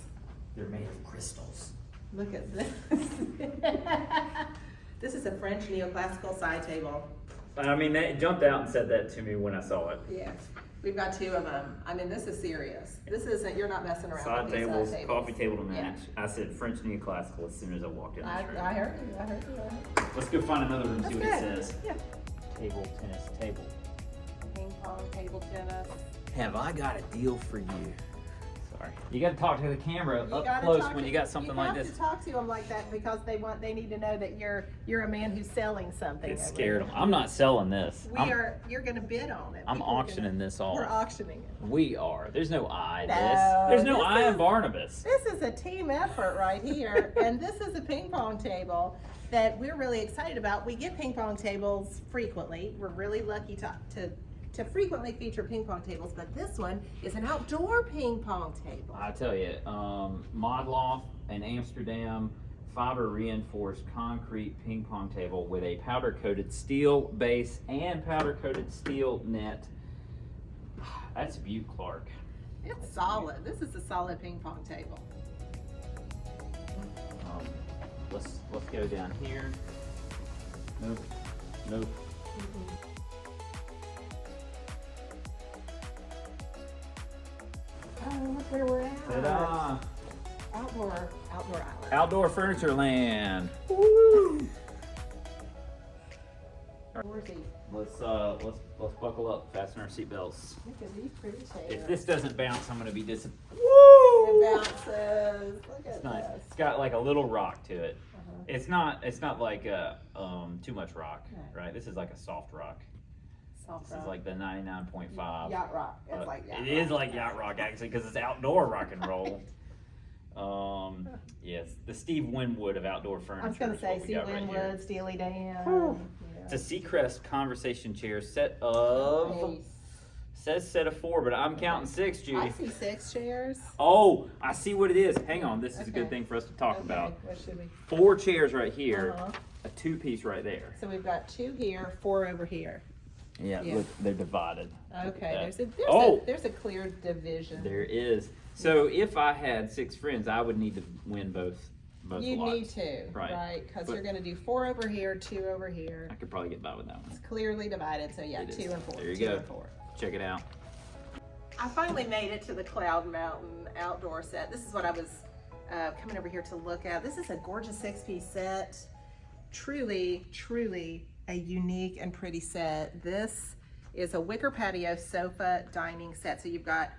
A: They're made of crystals.
B: Look at this. This is a French neoclassical side table.
A: I mean, they jumped out and said that to me when I saw it.
B: Yes, we've got two of them. I mean, this is serious. This isn't, you're not messing around
A: Side
B: with these
A: tables,
B: side tables.
A: coffee table to
B: Yeah.
A: match. I said French neoclassical as soon as I walked in this room.
B: I heard you, I heard you.
A: Let's go find another room, see what it
B: That's good.
A: says.
B: Yeah.
A: Table, tennis, table.
B: Ping pong, table tennis.
A: Have I got a deal for you? Sorry. You gotta talk to the camera
B: You
A: up
B: gotta
A: close
B: talk
A: when
B: to-
A: you got something like this.
B: You have to talk to them like that because they need to know that you're a man who's selling something.
A: It scared them. I'm not selling this.
B: You're gonna bid on it.
A: I'm
B: People are
A: auctioning
B: gonna-
A: this off.
B: We're auctioning it.
A: We are. There's no I in this.
B: No,
A: There's no
B: this
A: I in
B: is-
A: Barnabas.
B: This is a team effort right here, and this is a ping pong table that we're really excited about. We get ping pong tables frequently. We're really lucky to frequently feature ping pong tables, but this one is an outdoor ping pong table.
A: I tell you, Modloff in Amsterdam, fiber reinforced concrete ping pong table with a powder coated steel base and powder coated steel net. That's Butte Clark.
B: It's solid. This is a solid ping pong table.
A: Let's go down here. Nope. Nope.
B: Oh, look where we're at.
A: Ta-da!
B: Outdoor island.
A: Outdoor furniture land.
B: Woo! Where's he?
A: Let's buckle up, fasten our seatbelts.
B: Look at these pretty chairs.
A: If this doesn't bounce, I'm gonna be disappointed.
B: It bounces. Look at
A: It's nice.
B: this.
A: It's got like a little rock to it.
B: Uh-huh.
A: It's not like too much rock, right? This is like a soft rock.
B: Soft
A: This
B: rock.
A: is like the 99.5.
B: Yacht rock. It's like yacht
A: It
B: rock.
A: is like yacht rock actually because it's outdoor rock and roll. Yes, the Steve Winwood of outdoor furniture.
B: I was gonna
A: is
B: say
A: what we
B: Steve
A: got right here.
B: Winwood, Steely Dan.
A: It's a Seacrest conversation chair set of
B: Nice.
A: says set of 4, but I'm counting 6,
B: I
A: Judy.
B: see 6 chairs.
A: Oh, I see what it is. Hang on, this is a good
B: Okay.
A: thing for us to talk
B: Okay,
A: about.
B: what should we?
A: 4 chairs right here,
B: Uh-huh.
A: a 2-piece right there.
B: So we've got 2 here, 4 over here.
A: Yeah,
B: Yeah.
A: look, they're divided.
B: Okay,
A: Oh!
B: there's a clear division.
A: There is. So if I had 6 friends, I would need to win both
B: You
A: lots.
B: need to, right? Because
A: But-
B: you're gonna do 4 over here, 2 over here.
A: I could probably get by with that one.
B: It's clearly divided, so yeah,
A: It is.
B: 2 and 4.
A: There you
B: 2
A: go.
B: and 4.
A: Check it out.
B: I finally made it to the Cloud Mountain outdoor set. This is what I was coming over here to look at. This is a gorgeous 6-piece set. Truly, truly a unique and pretty set. This is a wicker patio sofa dining set. So you've got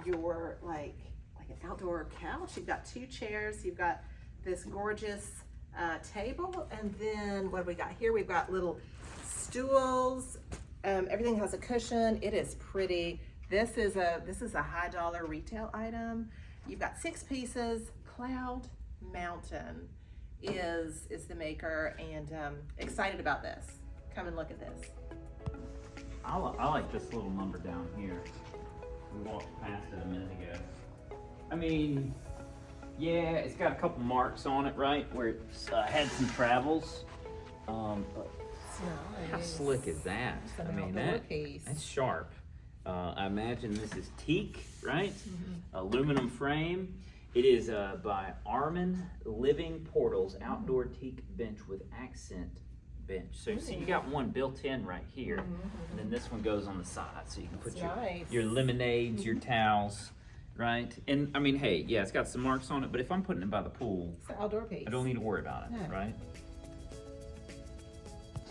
B: your like an outdoor couch. You've got 2 chairs. You've got this gorgeous table. And then what do we got here? We've got little stools Everything has a cushion. It is pretty. This is a high dollar retail item. You've got 6 pieces. Cloud Mountain is the maker, and excited about this. Come and look at this.
A: I like this little number down here. We walked past it a minute ago. I mean, yeah, it's got a couple marks on it, right, where it's had some travels. But how slick is that?
B: It's
A: I
B: an
A: mean,
B: outdoor piece.
A: that's sharp. I imagine this is teak, right? Aluminum frame. It is by Armin Living Portals Outdoor Teak Bench with Accent Bench. So you see, you got one built in right here, and then this one goes on the side, so you can put your lemonades, your towels, right? And I mean, hey, yeah, it's got some marks on it, but if I'm putting it by the pool,
B: It's an outdoor piece.
A: I don't need to worry about it,
B: No.
A: right?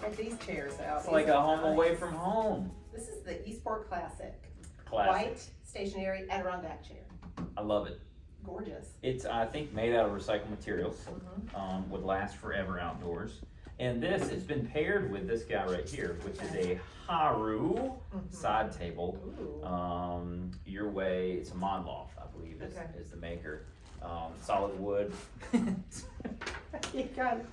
B: Check these chairs out.
A: It's like a home away from home.
B: This is the Eastport Classic.
A: Classic.
B: White stationary Adirondack chair.
A: I love it.
B: Gorgeous.
A: It's, I think, made out of recycled materials. Would last forever outdoors. And this, it's been paired with this guy right here, which is a Haru side table. Your Way, it's a Monloft, I believe, is the maker. Solid wood.
B: You got it.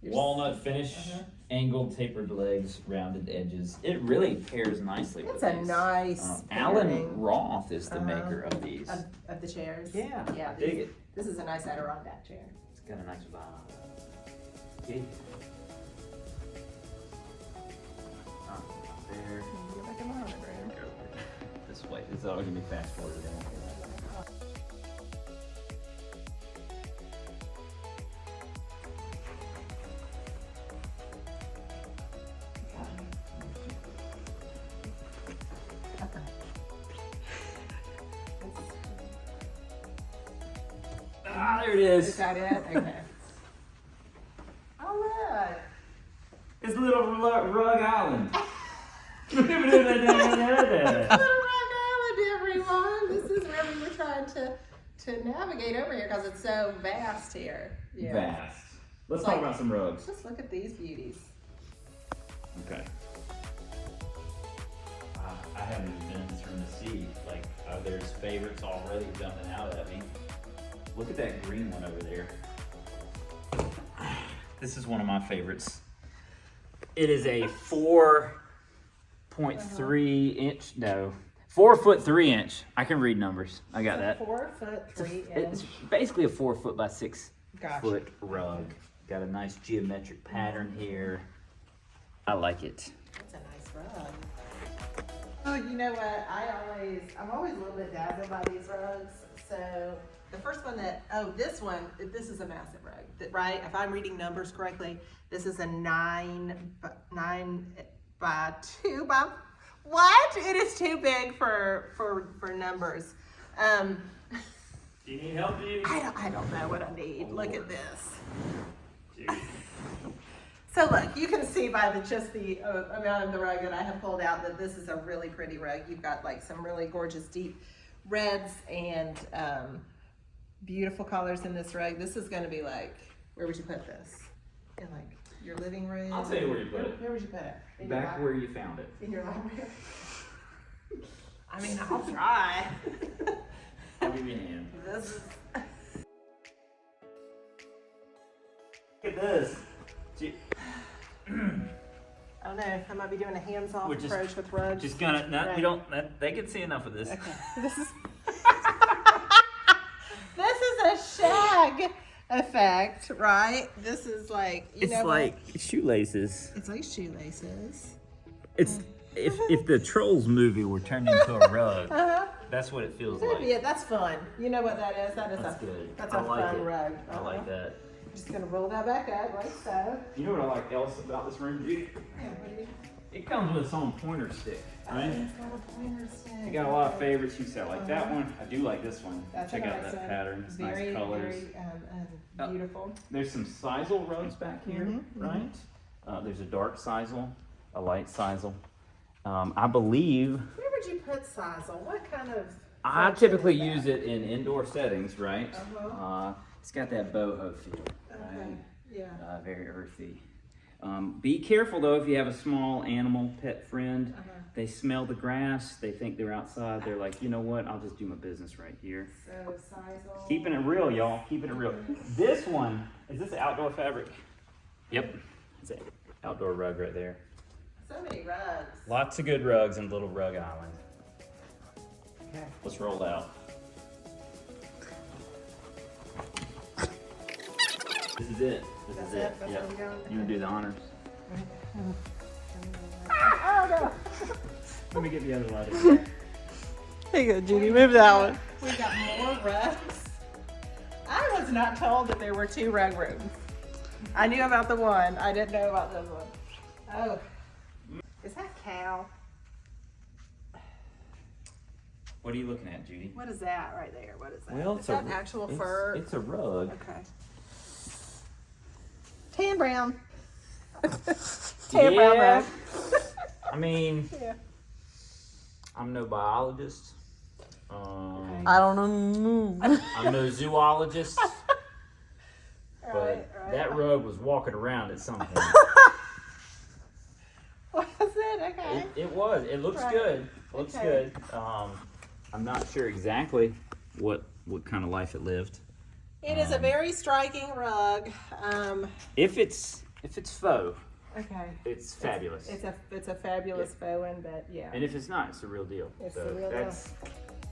A: Walnut finish, angled tapered legs, rounded edges. It really pairs nicely with
B: It's a
A: these.
B: nice
A: Alan
B: pairing.
A: Roth is the maker of these.
B: Of the chairs.
A: Yeah,
B: Yeah.
A: dig it.
B: This is a nice Adirondack chair.
A: It's got a nice vibe. Okay. There.
B: Go back in the honor room.
A: This way. This is all gonna be fast forwarded. Ah, there it
B: Is
A: is.
B: that it? Okay. Oh, look.
A: It's Little Rug Island.
B: Little Rock Island, everyone. This is where we were trying to navigate over here because it's so vast here. Yeah.
A: Vast. Let's
B: It's
A: talk
B: like-
A: about some rugs.
B: Just look at these beauties.
A: Okay. I haven't even been in this room to see. Like, there's favorites already jumping out at me. Look at that green one over there. This is one of my favorites. It is a 4.3 inch, no, 4'3" I can read numbers. I got that.
B: 4'3"
A: It's basically a 4 foot by 6
B: Gotcha.
A: foot rug. Got a nice geometric pattern here. I like it.
B: That's a nice rug. Oh, you know what? I'm always a little bit dazzled by these rugs. So the first one this is a massive rug, right? If I'm reading numbers correctly, this is a 9 by 2 by, what? It is too big for numbers.
A: Do you need help, Judy?
B: I don't know what I need. Look at this.
A: Judy.
B: So look, you can see by the amount of the rug that I have pulled out that this is a really pretty rug. You've got like some really gorgeous deep reds and beautiful colors in this rug. This is going to be like, where would you put this? In like your living room?
A: I'll tell you where you put it.
B: Where would you put it? In your
A: Back where you found it.
B: In your library? I mean, I'll try.
A: I'll give you a hand.
B: This is...
A: Look at this.
B: I don't know. I might be doing a hands-off
A: We're just-
B: approach with rugs.
A: Just gonna, no,
B: Right.
A: we don't, they can see enough of this.
B: Okay. This is this is a shag effect, right? This is like
A: It's like shoelaces.
B: it's like shoelaces.
A: It's if the Trolls movie were turned into a rug, that's what it feels like.
B: Yeah, that's fun. You know what that is? That is
A: That's good.
B: That's
A: I
B: a
A: like
B: fun
A: it.
B: rug.
A: I like that.
B: Just gonna roll that back up like so.
A: You know what I like else about this room, Judy?
B: Yeah, what do you?
A: It comes with its own pointer stick, right?
B: It's got a pointer stick.
A: You got a lot of favorites. You said I like that one. I do like this one.
B: That's
A: Check
B: a
A: out
B: nice
A: that
B: one.
A: pattern. It's
B: Very,
A: nice colors.
B: very beautiful.
A: There's some sisal rugs back here, right? There's a dark sisal, a light sisal. I believe
B: Where would you put sisal? What kind of?
A: I
B: function
A: typically
B: is that?
A: use it in indoor settings, right?
B: Uh-huh.
A: It's got that boho feel, right?
B: Okay. Yeah.
A: Very earthy. Be careful though if you have a small animal pet friend.
B: Uh-huh.
A: They smell the grass. They think they're outside. They're like, you know what? I'll just do my business right here.
B: So sisal.
A: Keeping it real, y'all. Keeping it real. This one, is this outdoor fabric? Yep. It's an outdoor rug right there.
B: So many rugs.
A: Lots of good rugs in Little Rug Island. Okay, let's roll out. This is it. This
B: That's
A: is
B: it?
A: it.
B: That's
A: Yep.
B: where we go?
A: You want to do the honors?
B: Oh no.
A: Let me get the other light.
C: There you go, Judy. Move that one.
B: We got more rugs. I was not told that there were 2 rug rooms. I knew about the one. I didn't know about this one. Oh. Is that cow?
A: What are you looking at, Judy?
B: What is that right there? What is that?
A: Well,
B: is that actual fur?
A: It's a rug.
B: Okay. Tan brown. Tan brown rug.
A: I mean,
B: Yeah.
A: I'm no biologist. Um,
C: I don't know.
A: I'm no zoologist. But
B: Right.
A: that rug was walking around at some point.
B: Was it? Okay.
A: It was. It looks
B: Right.
A: good. Looks
B: Okay.
A: good. I'm not sure exactly what kind of life it lived.
B: It is a very striking rug.
A: If it's faux,
B: Okay.
A: it's fabulous.
B: It's a fabulous faux one, but yeah.
A: And if it's not, it's the real deal.
B: It's
A: So
B: the real deal.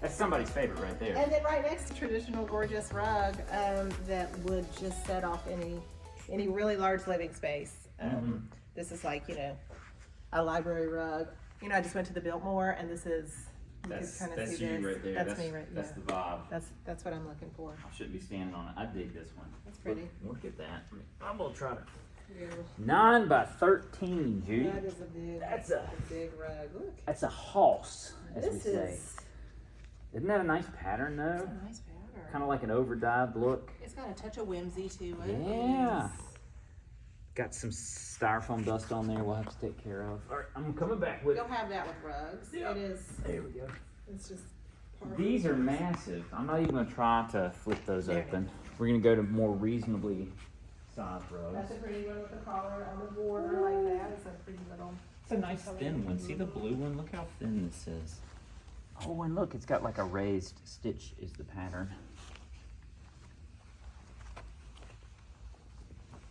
A: that's somebody's favorite right there.
B: And then right next to traditional gorgeous rug that would just set off any really large living space. This is like, a library rug. I just went to the Biltmore and this is, you can kind of
A: That's
B: see
A: you
B: this.
A: right there.
B: That's me right
A: That's
B: there.
A: the vibe.
B: That's what I'm looking for.
A: I shouldn't be standing on it. I dig this one.
B: That's pretty.
A: Look at that. I'm gonna try to.
B: Yeah.
A: 9 by 13, Judy.
B: That is a big,
A: That's
B: a big rug. Look.
A: That's a hoss, as
B: This
A: we say. Isn't that a nice pattern, though?
B: That's a nice pattern.
A: Kind of like an overdyed look.
B: It's got a touch of whimsy to it.
A: Yeah. Got some styrofoam dust on there we'll have to take care of. All right, I'm coming back with.
B: You'll have that with rugs.
A: Yep.
B: It is.
A: There we go.
B: It's just. part of
A: These
B: it.
A: are massive. I'm not even gonna try to flip those
B: There.
A: open. We're gonna go to more reasonably sized rugs.
B: That's a pretty one with the collar on the border like that. It's a pretty little.
A: It's a nice thin one. See the blue one? Look how thin this is. Oh, and look, it's got like a raised stitch is the pattern.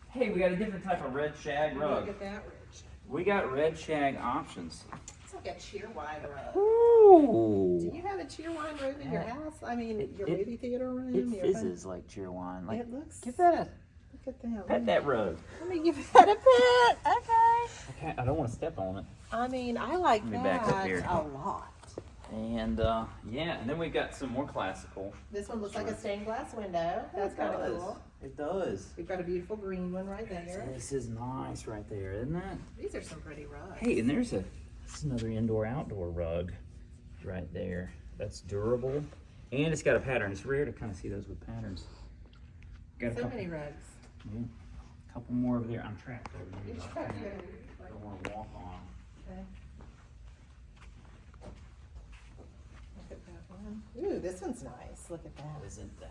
A: Hey, we got a different type of red shag rug.
B: Look at that ridge.
A: We got red shag options.
B: It's like a cheerwine rug.
A: Ooh.
B: Do you have a cheerwine room in your
A: Yeah.
B: house? I mean, your
A: It-
B: movie theater room?
A: It
B: your
A: fizzes like cheerwine. Like,
B: It looks.
A: give that a
B: Look at that.
A: pet that rug.
B: Let me give that a pet. Okay.
A: I don't want to step on it.
B: I mean, I like
A: Let me
B: that
A: back up here.
B: a lot.
A: And yeah, and then we got some more classical.
B: This one looks like a stained glass window. That's kind of cool.
A: It does.
B: We've got a beautiful green one right there.
A: This is nice right there, isn't it?
B: These are some pretty rugs.
A: Hey, and there's another indoor-outdoor rug right there. That's durable, and it's got a pattern. It's rare to kind of see those with patterns. Got a
B: So
A: couple,
B: many rugs.
A: yeah, couple more over there. I'm trapped over here.
B: You're
A: I
B: trapped
A: can't-
B: there.
A: I don't want to walk on.
B: Okay. Look at that one. Ooh, this one's nice. Look at that.
A: Isn't that?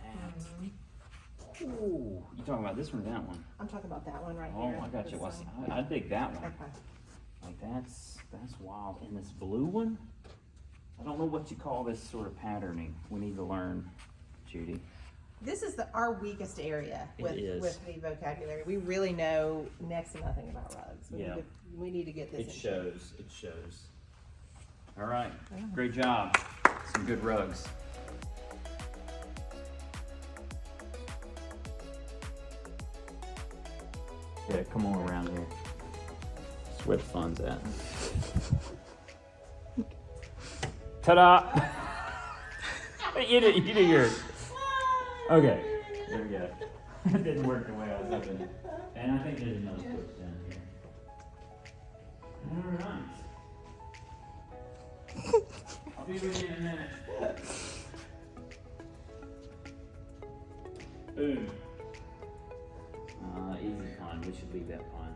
A: Ooh, you talking about this one or that one?
B: I'm talking about that one right
A: Oh,
B: here.
A: I got you.
B: This
A: Well,
B: one.
A: I dig that one.
B: Okay.
A: Like that's wild. And this blue one, I don't know what you call this sort of patterning. We need to learn, Judy.
B: This is our weakest area
A: It
B: with
A: is.
B: the vocabulary. We really know next to nothing about rugs.
A: Yeah.
B: We need to get this.
A: It
B: in.
A: shows. It shows. All right. Great job. Some good rugs. Yeah, come on around here. That's where the fun's at. Ta-da! you do yours. Okay, there we go. It didn't work the way I was hoping. And I think there's another switch down here. All right. I'll be with you in a minute. Boom. Easy pun. We should leave that pun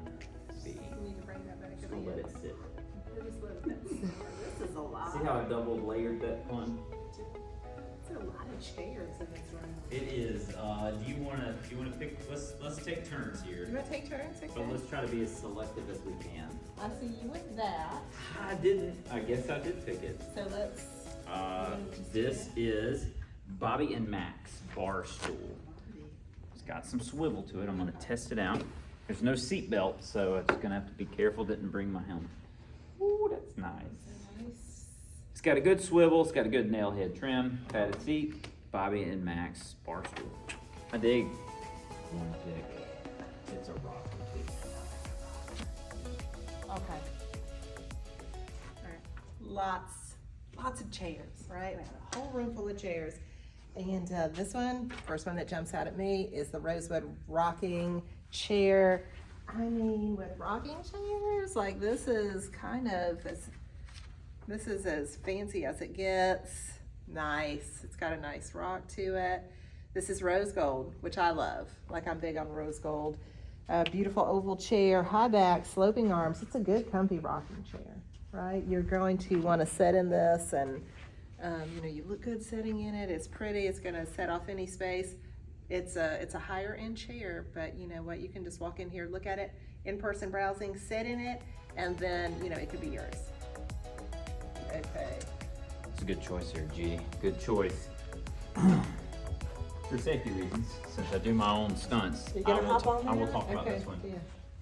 A: be.
B: We need to bring that back.
A: Just gonna let it sit.
B: Just let it sit. This is a lot.
A: See how I double layered that pun?
B: It's There's a lot of chairs in this room.
A: It is. Do you wanna pick? Let's take turns here.
B: You want to take turns? Okay.
A: But let's try to be as selective as we can.
B: I see you with that.
A: I didn't. I guess I did pick it.
B: So let's.
A: This is Bobby and Max bar stool. It's got some swivel to it. I'm gonna test it out. There's no seat belt, so I'm just gonna have to be careful. Didn't bring my helmet. Ooh, that's nice. It's got a good swivel. It's got a good nail head trim. Padded seat. Bobby and Max bar stool. I dig. One pick. It's a rock.
B: Okay. All right. Lots of chairs, right? We have a whole room full of chairs. And this one, first one that jumps out at me is the rosewood rocking chair. I mean, with rocking chairs, like this is as fancy as it gets. Nice. It's got a nice rock to it. This is rose gold, which I love. Like, I'm big on rose gold. Beautiful oval chair, high back, sloping arms. It's a good comfy rocking chair, right? You're going to want to sit in this, and you look good sitting in it. It's pretty. It's going to set off any space. It's a higher end chair, but you know what? You can just walk in here, look at it, in-person browsing, sit in it, and then it could be yours. Okay.
A: It's a good choice here, G. Good choice. For safety reasons, since I do my own stunts,
B: You gonna hop on
A: I will
B: there?
A: talk about
B: Okay,
A: this one.
B: yeah.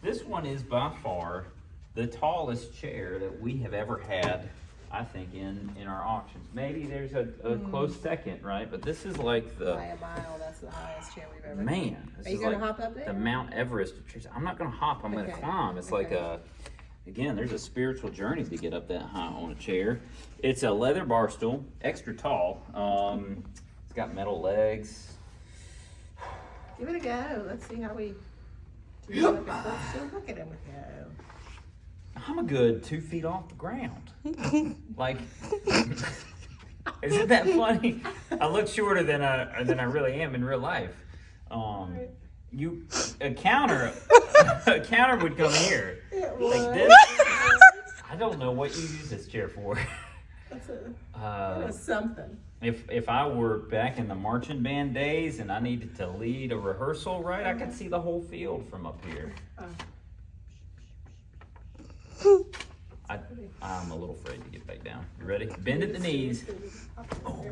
A: This one is by far the tallest chair that we have ever had, I think, in our auctions. Maybe there's a close second, right? But this is like the
B: By a mile, that's the highest chair we've ever
A: man. This
B: Are you
A: is
B: gonna
A: like
B: hop up there?
A: the Mount Everest of chairs. I'm not gonna hop. I'm gonna
B: Okay.
A: climb. It's like
B: Okay.
A: again, there's a spiritual journey to get up that high on a chair. It's a leather bar stool, extra tall. It's got metal legs.
B: Give it a go. Let's see how we do. Look at him go.
A: I'm a good 2 feet off the ground. Like, isn't that funny? I look shorter than I really am in real life. A counter would come here like this. I don't know what you use this chair for.
B: That was something.
A: If I were back in the marching band days and I needed to lead a rehearsal, right, I could see the whole field from up here. I'm a little afraid to get back down. You ready? Bend at the knees. Oh.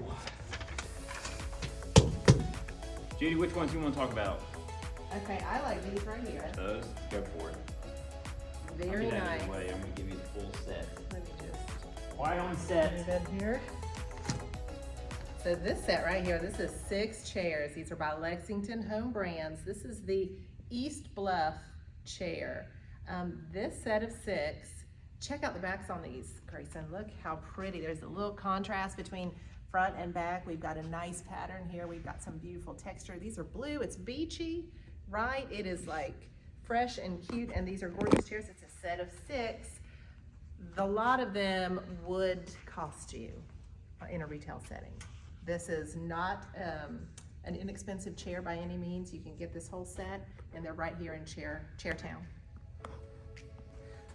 A: Judy, which ones you want to talk about?
B: Okay, I like these right here.
A: Those? Go for it.
B: Very
A: I'll get out
B: nice.
A: of the way. I'm going to give you the full set.
B: Let me just
A: Quiet on set.
B: move in here. So this set right here, this is 6 chairs. These are by Lexington Home Brands. This is the East Bluff chair. This set of 6, check out the backs on these, Grayson. Look how pretty. There's a little contrast between front and back. We've got a nice pattern here. We've got some beautiful texture. These are blue. It's beachy, right? It is like fresh and cute, and these are gorgeous chairs. It's a set of 6. A lot of them would cost you in a retail setting. This is not an inexpensive chair by any means. You can get this whole set, and they're right here in Chairtown.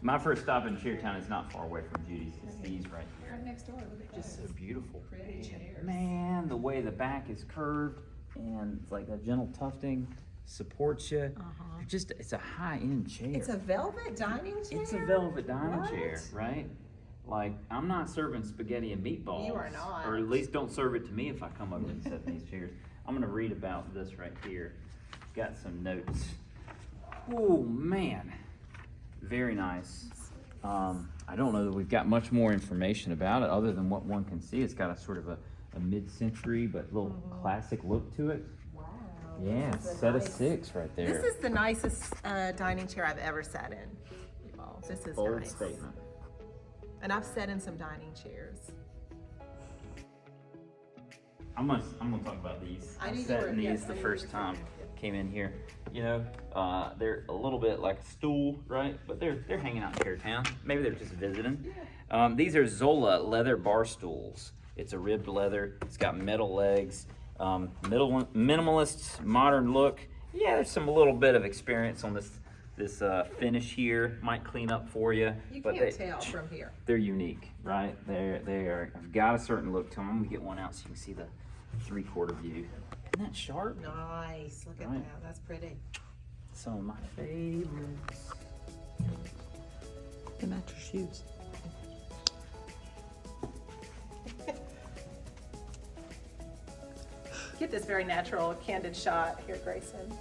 A: My first stop in Chairtown is not far away from Judy's. It's these right here.
B: Right next door. Look at
A: Just so
B: those.
A: beautiful.
B: Pretty chairs.
A: Man, the way the back is curved and it's like a gentle tufting supports you. It's a high-end chair.
B: It's a velvet dining chair?
A: It's a velvet dining
B: What?
A: chair, right? Like, I'm not serving spaghetti and meatballs.
B: You are not.
A: Or at least don't serve it to me if I come over and sit in these chairs. I'm gonna read about this right here. Got some notes. Oh, man. Very nice. I don't know that we've got much more information about it other than what one can see. It's got a sort of a mid-century but little classic look to it.
B: Wow.
A: Yeah,
B: This is a
A: set of
B: nice-
A: 6 right there.
B: This is the nicest dining chair I've ever sat in. Well, this is
A: Bold
B: nice.
A: statement.
B: And I've sat in some dining chairs.
A: I'm gonna talk about these.
B: I
A: I
B: knew you
A: sat
B: were-
A: in these
B: yes, I
A: the
B: knew you
A: first
B: were
A: time
B: saying
A: came in here. You know, they're a little bit like a stool, right? But they're hanging out in Chairtown. Maybe they're just visiting. These are Zola leather bar stools. It's a ribbed leather. It's got metal legs. Minimalist, modern look. Yeah, there's some little bit of experience on this finish here. Might clean up for you.
B: You
A: but
B: can't tell from here.
A: they're unique, right? They've got a certain look to them. I'm gonna get one out so you can see 3/4 view. Isn't that sharp?
B: Nice. Look at
A: Right.
B: that. That's pretty.
A: Some of my favorites.
C: They match your shoes.
B: Get this very natural, candid shot here, Grayson.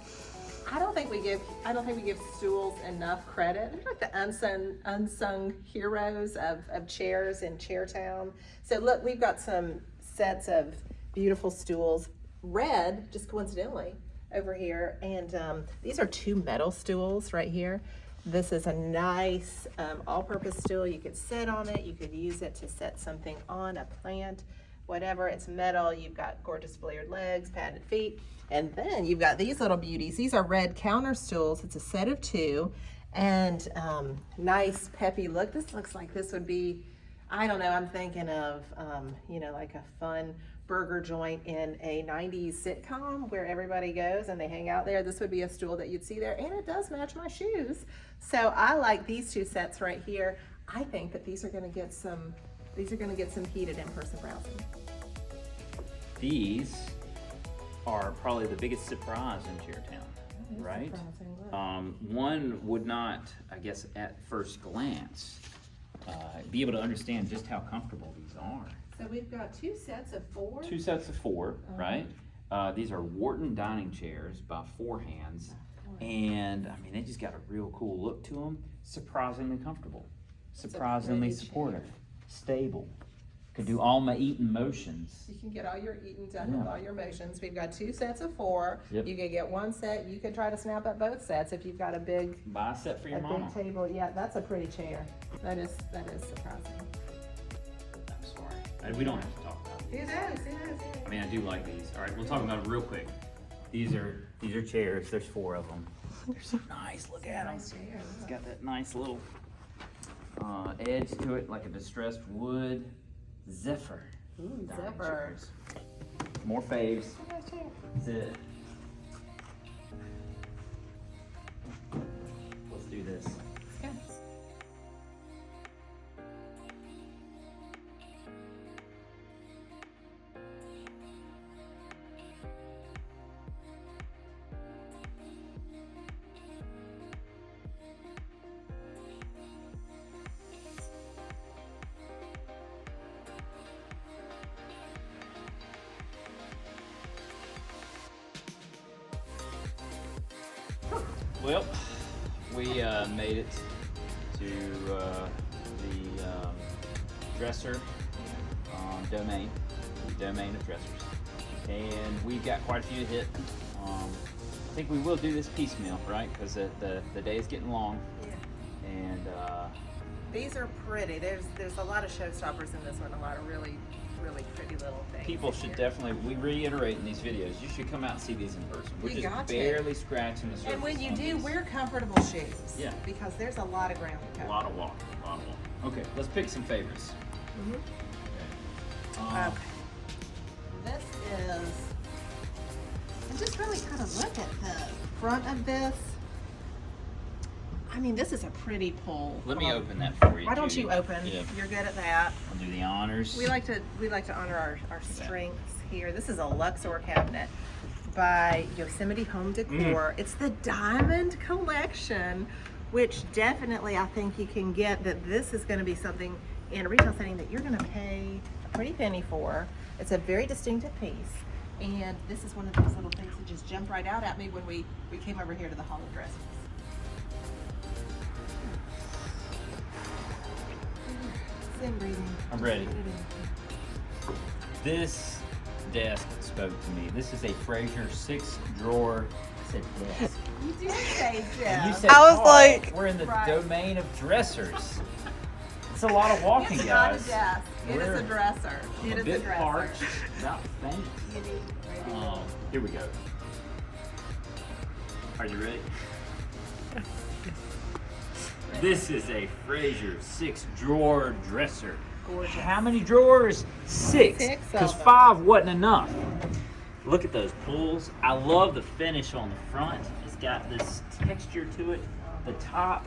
B: I don't think we give stools enough credit. They're like the unsung heroes of chairs in Chairtown. So look, we've got some sets of beautiful stools, red, just coincidentally, over here. And these are 2 metal stools right here. This is a nice all-purpose stool. You could sit on it. You could use it to set something on, a plant, whatever. It's metal. You've got gorgeous flared legs, padded feet. And then you've got these little beauties. These are red counter stools. It's a set of 2 and nice peppy look. This looks like this would be, I don't know, I'm thinking of, like a fun burger joint in a 90s sitcom where everybody goes and they hang out there. This would be a stool that you'd see there, and it does match my shoes. So I like these 2 sets right here. I think that these are gonna get some heated in-person browsing.
A: These are probably the biggest surprise in Chairtown, right? One would not, I guess, at first glance, be able to understand just how comfortable these are.
B: So we've got 2 sets of 4.
A: 2 sets of 4, right? These are Wharton dining chairs by 4 Hands, and I mean, they just got a real cool look to them. Surprisingly comfortable, surprisingly
B: pretty
A: supportive,
B: chair.
A: stable. Could do all my eating motions.
B: You can get all your eating done with all your motions. We've got 2 sets of 4.
A: Yep.
B: You could get 1 set. You could try to snap up both sets if you've got a big
A: Buy a set for your mama.
B: big table. Yeah, that's a pretty chair. That is surprising.
A: I'm sorry. We don't have to talk about these.
B: It is.
A: I mean, I do like these. All right, we'll talk about it real quick. These are chairs. There's 4 of them. They're so nice. Look at them.
B: Nice chair.
A: It's got that nice little edge to it, like a distressed wood. Zephyr.
B: Ooh,
A: dining
B: Zephyr.
A: chairs. More Faves.
B: Nice chair.
A: That's it. Let's do this.
B: Yeah.
A: Well, we made it to the dresser domain, the domain of dressers, and we've got quite a few to hit. I think we will do this piecemeal, right? Because the day is getting long,
B: Yeah.
A: and
B: These are pretty. There's a lot of showstoppers in this one. A lot of really pretty little things.
A: people should definitely, we reiterate in these videos, you should come out and see these in person. We're
B: You
A: just
B: got to.
A: barely scratching the surface.
B: And when you
A: on
B: do,
A: these.
B: wear comfortable shoes.
A: Yeah.
B: Because there's a lot of ground to
A: A
B: cover.
A: lot of walking, Okay, let's pick some favorites.
B: Mhm.
A: Okay.
B: Okay. This is, and just really kind of look at the front of this. I mean, this is a pretty pull.
A: Let me open that for you.
B: Why don't
A: Judy.
B: you open?
A: Yeah.
B: You're good at that.
A: I'll do the honors.
B: We like to honor our strengths here. This is a Luxor cabinet by Yosemite Home Decor. It's the Diamond Collection, which definitely I think you can get that this is going to be something in a retail setting that you're going to pay a pretty penny for. It's a very distinctive piece. And this is one of those little things that just jumped right out at me when we came over here to the Hall of Dresses. Zen breathing.
A: I'm ready.
B: Put it in.
A: This desk spoke to me. This is a Fraser 6-drawer. I said desk.
B: You did say
A: And you
B: Jeff.
A: said
C: I was
A: car.
C: like-
A: We're in the
B: Right.
A: domain of dressers. It's a lot of walking,
B: It's not a
A: guys.
B: desk. It is
A: We're
B: a dresser.
A: I'm
B: It
A: a
B: is
A: bit
B: a dresser.
A: parched, about faint.
B: You need maybe
A: Here we go. Are you ready? This is a Fraser 6-drawer dresser.
B: Gorgeous.
A: How many drawers? 6.
B: Six of
A: Because
B: them.
A: 5 wasn't enough. Look at those pulls. I love the finish on the front. It's got this texture to it. The top,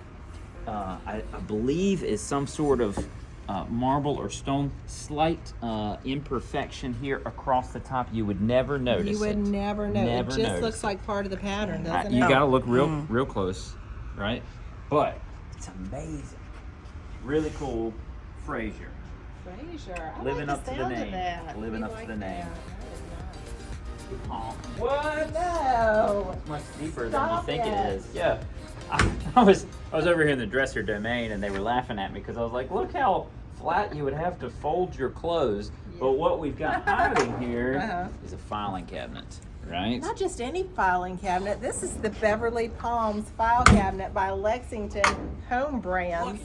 A: I believe, is some sort of marble or stone. Slight imperfection here across the top. You would never notice
B: You would
A: it.
B: never know.
A: Never
B: It just
A: notice
B: looks
A: it.
B: like part of the pattern, doesn't
A: You
B: it?
A: gotta look real close, right? But it's amazing. Really cool. Fraser.
B: Fraser. I
A: Living
B: like
A: up to the
B: sound of
A: name.
B: that.
A: Living
B: We
A: up to
B: like
A: the name.
B: that.
A: What?
B: No.
A: It's much deeper
B: Stop
A: than you think
B: it.
A: it is. Yeah. I was over here in the dresser domain and they were laughing at me because I was like, look how flat you would have to fold your clothes.
B: Yeah.
A: But what we've got hiding here
B: Uh-huh.
A: is a filing cabinet, right?
B: Not just any filing cabinet. This is the Beverly Palms file cabinet by Lexington Home Brands.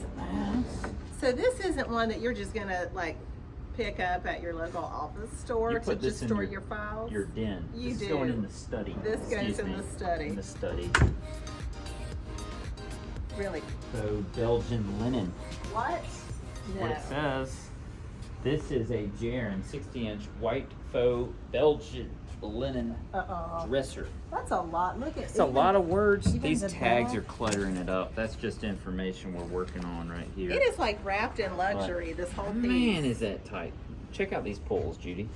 B: So this isn't one that you're just gonna like pick up at your local office store
A: You
B: to
A: put
B: just
A: this in
B: store your files.
A: Your den.
B: You
A: This is
B: do.
A: going in the study.
B: This goes
A: Excuse
B: in
A: me.
B: the study.
A: In the study.
B: Really?
A: So Belgian linen.
B: What?
A: What it says. This is a Jaren 60-inch white faux Belgian linen dresser.
B: That's a lot. Look at
A: It's a lot of words.
B: even
A: These
B: the
A: tags
B: back.
A: are cluttering it up. That's just information we're working on right here.
B: It is like wrapped in luxury. This whole piece.
A: Man, is that tight. Check out these pulls, Judy.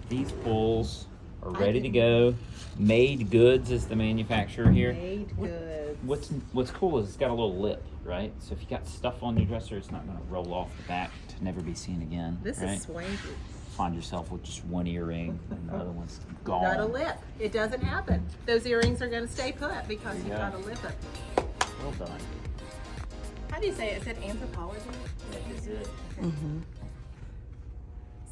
A: These pulls are ready to go. Made Goods is the manufacturer here.
B: Made good.
A: What's cool is it's got a little lip, right? So if you got stuff on your dresser, it's not going to roll off the back to never be seen again.
B: This
A: right?
B: is swanky.
A: Find yourself with just one earring and the other one's gone.
B: Got a lip. It doesn't happen. Those earrings are going to stay put because you've
A: Yeah.
B: got a lip.
A: Well done.
B: How do you say it? Is it anthropology?
A: That is it.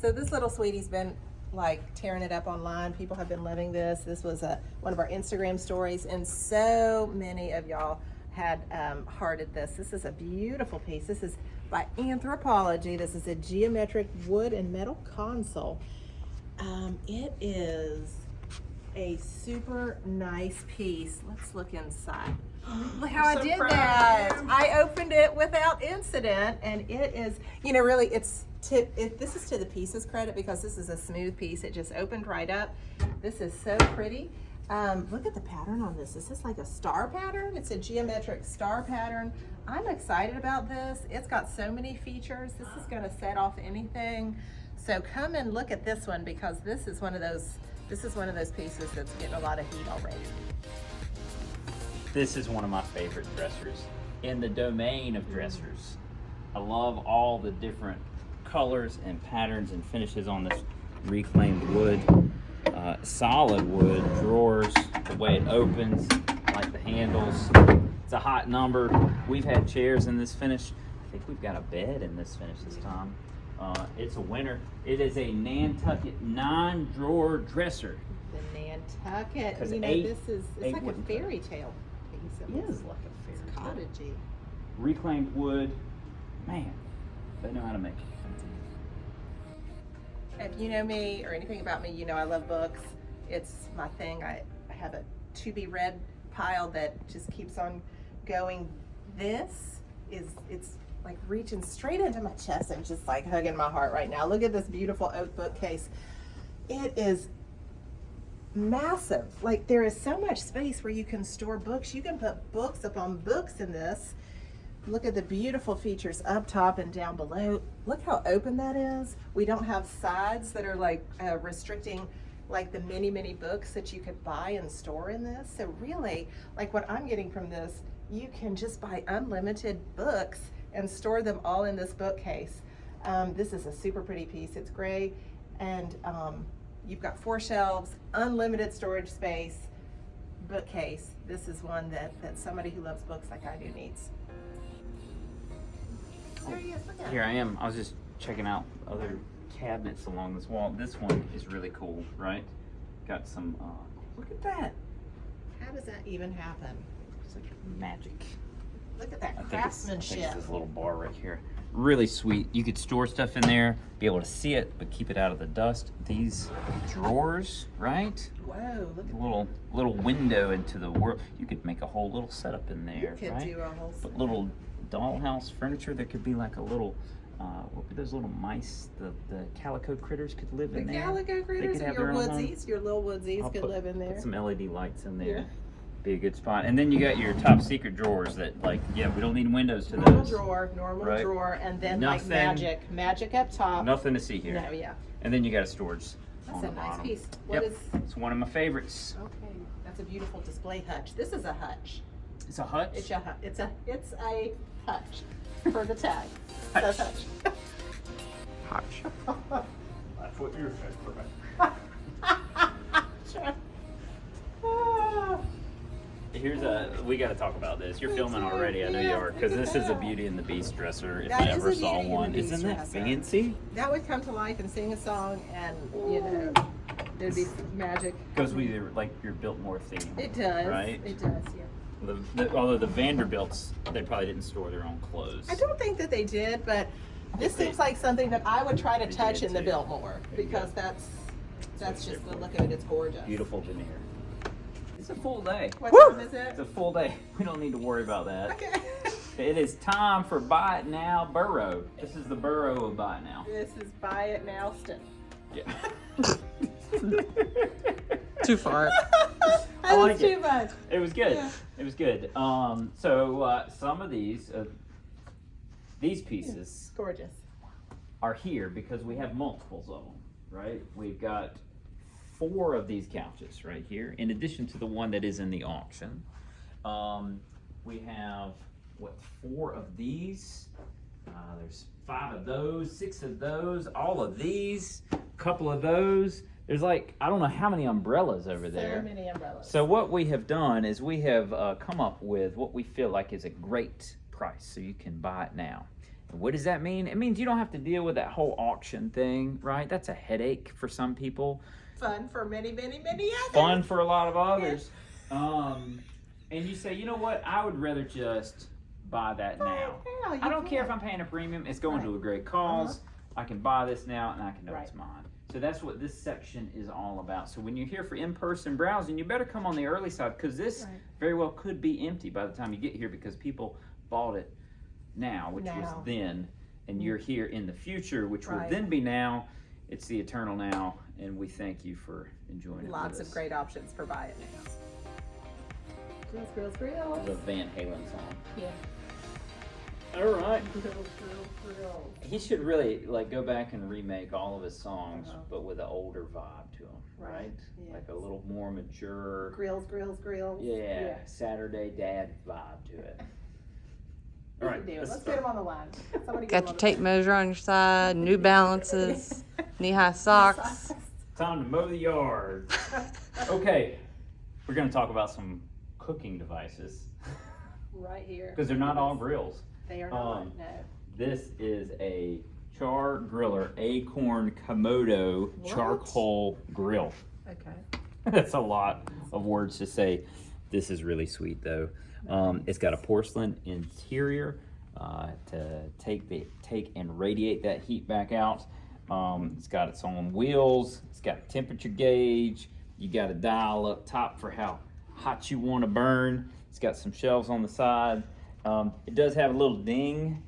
B: So this little sweetie's been like tearing it up online. People have been loving this. This was one of our Instagram stories, and so many of y'all had hearted this. This is a beautiful piece. This is by Anthropology. This is a geometric wood and metal console. It is a super nice piece. Let's look inside. Look how I did that. I opened it without incident, and it is, really, this is to the piece's credit because this is a smooth piece. It just opened right up. This is so pretty. Look at the pattern on this. Is this like a star pattern? It's a geometric star pattern. I'm excited about this. It's got so many features. This is going to set off anything. So come and look at this one because this is one of those pieces that's getting a lot of heat already.
A: This is one of my favorite dressers in the domain of dressers. I love all the different colors and patterns and finishes on this reclaimed wood. Solid wood drawers, the way it opens, like the handles. It's a hot number. We've had chairs in this finish. I think we've got a bed in this finish this time. It's a winner. It is a Nantucket 9-drawer dresser.
B: The Nantucket.
A: 'Cause
B: It's like a
A: wouldn't
B: fairy tale piece.
A: It is like a
B: It's
A: fairy tale.
B: cottagey.
A: Reclaimed wood. Man, they know how to make it.
B: If you know me or anything about me, you know I love books. It's my thing. I have a to be read pile that just keeps on going. It's like reaching straight into my chest and just like hugging my heart right now. Look at this beautiful oak bookcase. It is massive. Like there is so much space where you can store books. You can put books upon books in this. Look at the beautiful features up top and down below. Look how open that is. We don't have sides that are like restricting like the many books that you could buy and store in this. So really, like what I'm getting from this, you can just buy unlimited books and store them all in this bookcase. This is a super pretty piece. It's gray and you've got 4 shelves, unlimited storage space, bookcase. This is one that somebody who loves books like I do needs. There he is, look at
A: Here
B: him.
A: I am. I was just checking out other cabinets along this wall. This one is really cool, right? Got some, look at that.
B: How does that even happen?
A: It's like magic.
B: Look at that
A: I think
B: craftsmanship.
A: it's this little bar right here. Really sweet. You could store stuff in there, be able to see it, but keep it out of the dust. These drawers, right?
B: Whoa, look
A: A
B: at
A: little window into the world. You could make a whole little setup in there,
B: You could
A: right?
B: do a whole
A: But little dollhouse furniture. There could be like a little, what were those little mice? The calico critters could live
B: The
A: in there.
B: calico critters
A: could
B: or
A: have
B: your
A: their own home.
B: woodsies, your little woodsies
A: I'll
B: could live in there.
A: Put some LED lights in there. be a good spot. And then you got your top secret drawers that, like, yeah, we don't need windows to
B: Normal
A: those.
B: normal
A: Right.
B: drawer, and then
A: Nothing-
B: like magic up top.
A: Nothing to see here.
B: No, yeah.
A: And then you got a storage
B: That's
A: on
B: a
A: the
B: nice
A: bottom.
B: piece.
A: Yep.
B: What is?
A: It's one of my favorites.
B: Okay, that's a beautiful display hutch. This is a hutch.
A: It's a hutch.
B: It's a hutch for the tag.
A: Hutch.
B: Says hutch.
C: Hutch.
A: That's what you're saying.
B: Sure.
A: Here's we got to talk about this. You're filming already. I know you are, because this is a Beauty and the Beast dresser. If
B: That
A: I
B: is
A: ever
B: a
A: saw
B: Beauty and the
A: one,
B: Beast
A: isn't that
B: dresser.
A: fancy?
B: That would come to life and sing a song, and you know, there'd be magic.
A: Goes with your, like, your Biltmore theme.
B: It does.
A: Right?
B: It does. Yeah.
A: Although the Vanderbilts, they probably didn't store their own clothes.
B: I don't think that they did, but this
A: They-
B: seems like something that I would try to
A: They
B: touch
A: did
B: in the
A: too.
B: Biltmore,
A: There you
B: because
A: go.
B: that's just the look of it. It's gorgeous.
A: Beautiful veneer. It's a full day.
B: What
C: Woo!
B: time is it?
A: It's a full day. We don't need to worry about that.
B: Okay.
A: It is time for Buy It Now Burrow. This is the Burrow of Buy It Now.
B: This is Buy It Nowston.
A: Yeah.
C: Too far.
B: That
A: I like
B: was
A: it.
B: too much.
A: It was good.
B: Yeah.
A: It was good. Some of these pieces
B: It's gorgeous.
A: are here because we have multiples of them, right? We've got 4 of these couches right here, in addition to the one that is in the auction. We have, 4 of these. There's 5 of those, 6 of those, all of these, a couple of those. There's like, I don't know how many umbrellas over there.
B: So many umbrellas.
A: So what we have done is we have come up with what we feel like is a great price, so you can buy it now. And what does that mean? It means you don't have to deal with that whole auction thing, right? That's a headache for some people.
B: Fun for many, many, many others.
A: Fun for a lot of others. And you say, you know what? I would rather just buy that now. I don't care if I'm paying a premium. It's going to a great cause. I can buy this now, and I can know it's mine. So that's what this section is all about. So when you're here for in-person browsing, you better come on the early side, because this very well could be empty by the time you get here, because people bought it now, which was then, and you're here in the future, which will then be now. It's the eternal now, and we thank you for enjoying it.
B: Lots of great options for Buy It Now. Grills, grills, grills.
A: The Van Halen song.
B: Yeah.
A: All right.
B: Grills, grills, grills.
A: He should really go back and remake all of his songs, but with an older vibe to them, right?
B: Yes.
A: Like a little more mature.
B: Grills, grills, grills.
A: Yeah, Saturday dad vibe to it. All right,
B: Let's get him on the line. Somebody get
C: Got
B: him
C: your
B: on
C: tape measure on your side, New Balances, knee-high socks.
A: Time to mow the yard. Okay, we're gonna talk about some cooking devices
B: right here.
A: because they're not all grills.
B: They are not. No.
A: This is a Char Griller Acorn Komodo charcoal grill.
B: Okay.
A: That's a lot of words to say. This is really sweet though. It's got a porcelain interior to take and radiate that heat back out. It's got its own wheels. It's got a temperature gauge. You got a dial up top for how hot you want to burn. It's got some shelves on the side. It does have a little ding.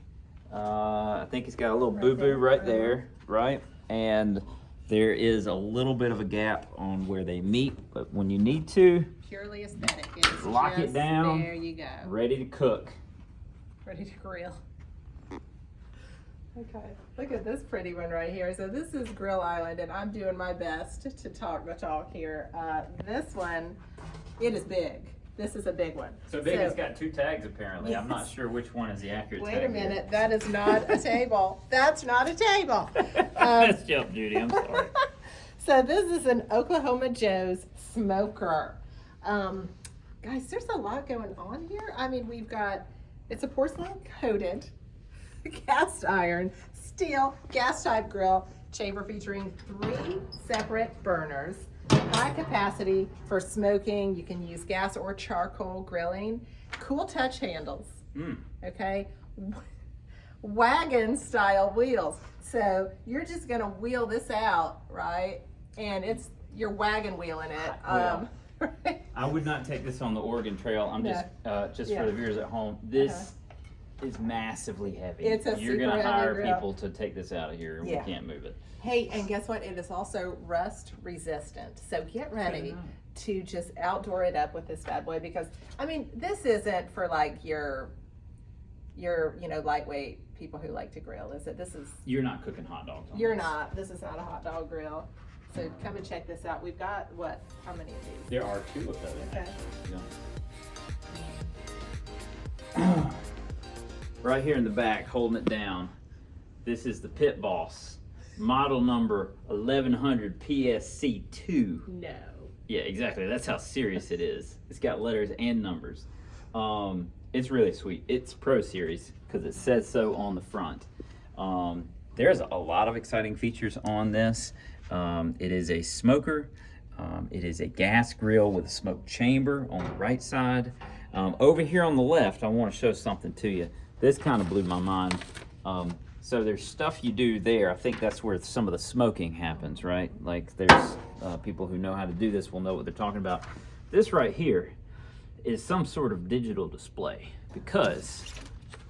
A: I think it's got a little boo-boo right there, right? And there is a little bit of a gap on where they meet, but when you need to,
B: Purely aesthetic. It's
A: lock it
B: just
A: down.
B: There you go.
A: Ready to cook.
B: Ready to grill. Okay, look at this pretty one right here. So this is Grill Island, and I'm doing my best to talk the talk here. This one, it is big. This is a big one.
A: So big, it's got 2 tags apparently. I'm not sure which one is the accurate tag.
B: Wait a minute, that is not a table. That's not a table.
A: Let's jump, Judy. I'm sorry.
B: So this is an Oklahoma Joe's smoker. Guys, there's a lot going on here. I mean, we've got, it's a porcelain coated cast iron steel gas type grill chamber featuring 3 separate burners, high capacity for smoking. You can use gas or charcoal grilling, cool touch handles, okay, wagon style wheels. So you're just gonna wheel this out, right? And it's your wagon wheeling it.
A: Well,
B: Right?
A: I would not take this on the Oregon Trail. I'm just for the viewers at home. This is massively heavy.
B: It's a
A: You're
B: super
A: gonna
B: heavy
A: hire
B: grill.
A: people to take this out of here, and
B: Yeah.
A: we can't move it.
B: Hey, and guess what? It is also rust resistant. So get ready to just outdoor it up with this bad boy, because I mean, this isn't for like your lightweight people who like to grill, is it? This is,
A: You're not cooking hot dogs on
B: you're
A: this.
B: not. This is not a hot dog grill. So come and check this out. We've got how many of these?
A: There are 2 of those.
B: Okay.
A: Yeah. Right here in the back, holding it down. This is the Pit Boss, model number 1100 PSC2.
B: No.
A: Yeah, exactly. That's how serious it is. It's got letters and numbers. It's really sweet. It's Pro Series because it says so on the front. There's a lot of exciting features on this. It is a smoker. It is a gas grill with a smoke chamber on the right side. Over here on the left, I want to show something to you. This kind of blew my mind. So there's stuff you do there. I think that's where some of the smoking happens, right? Like there's people who know how to do this will know what they're talking about. This right here is some sort of digital display because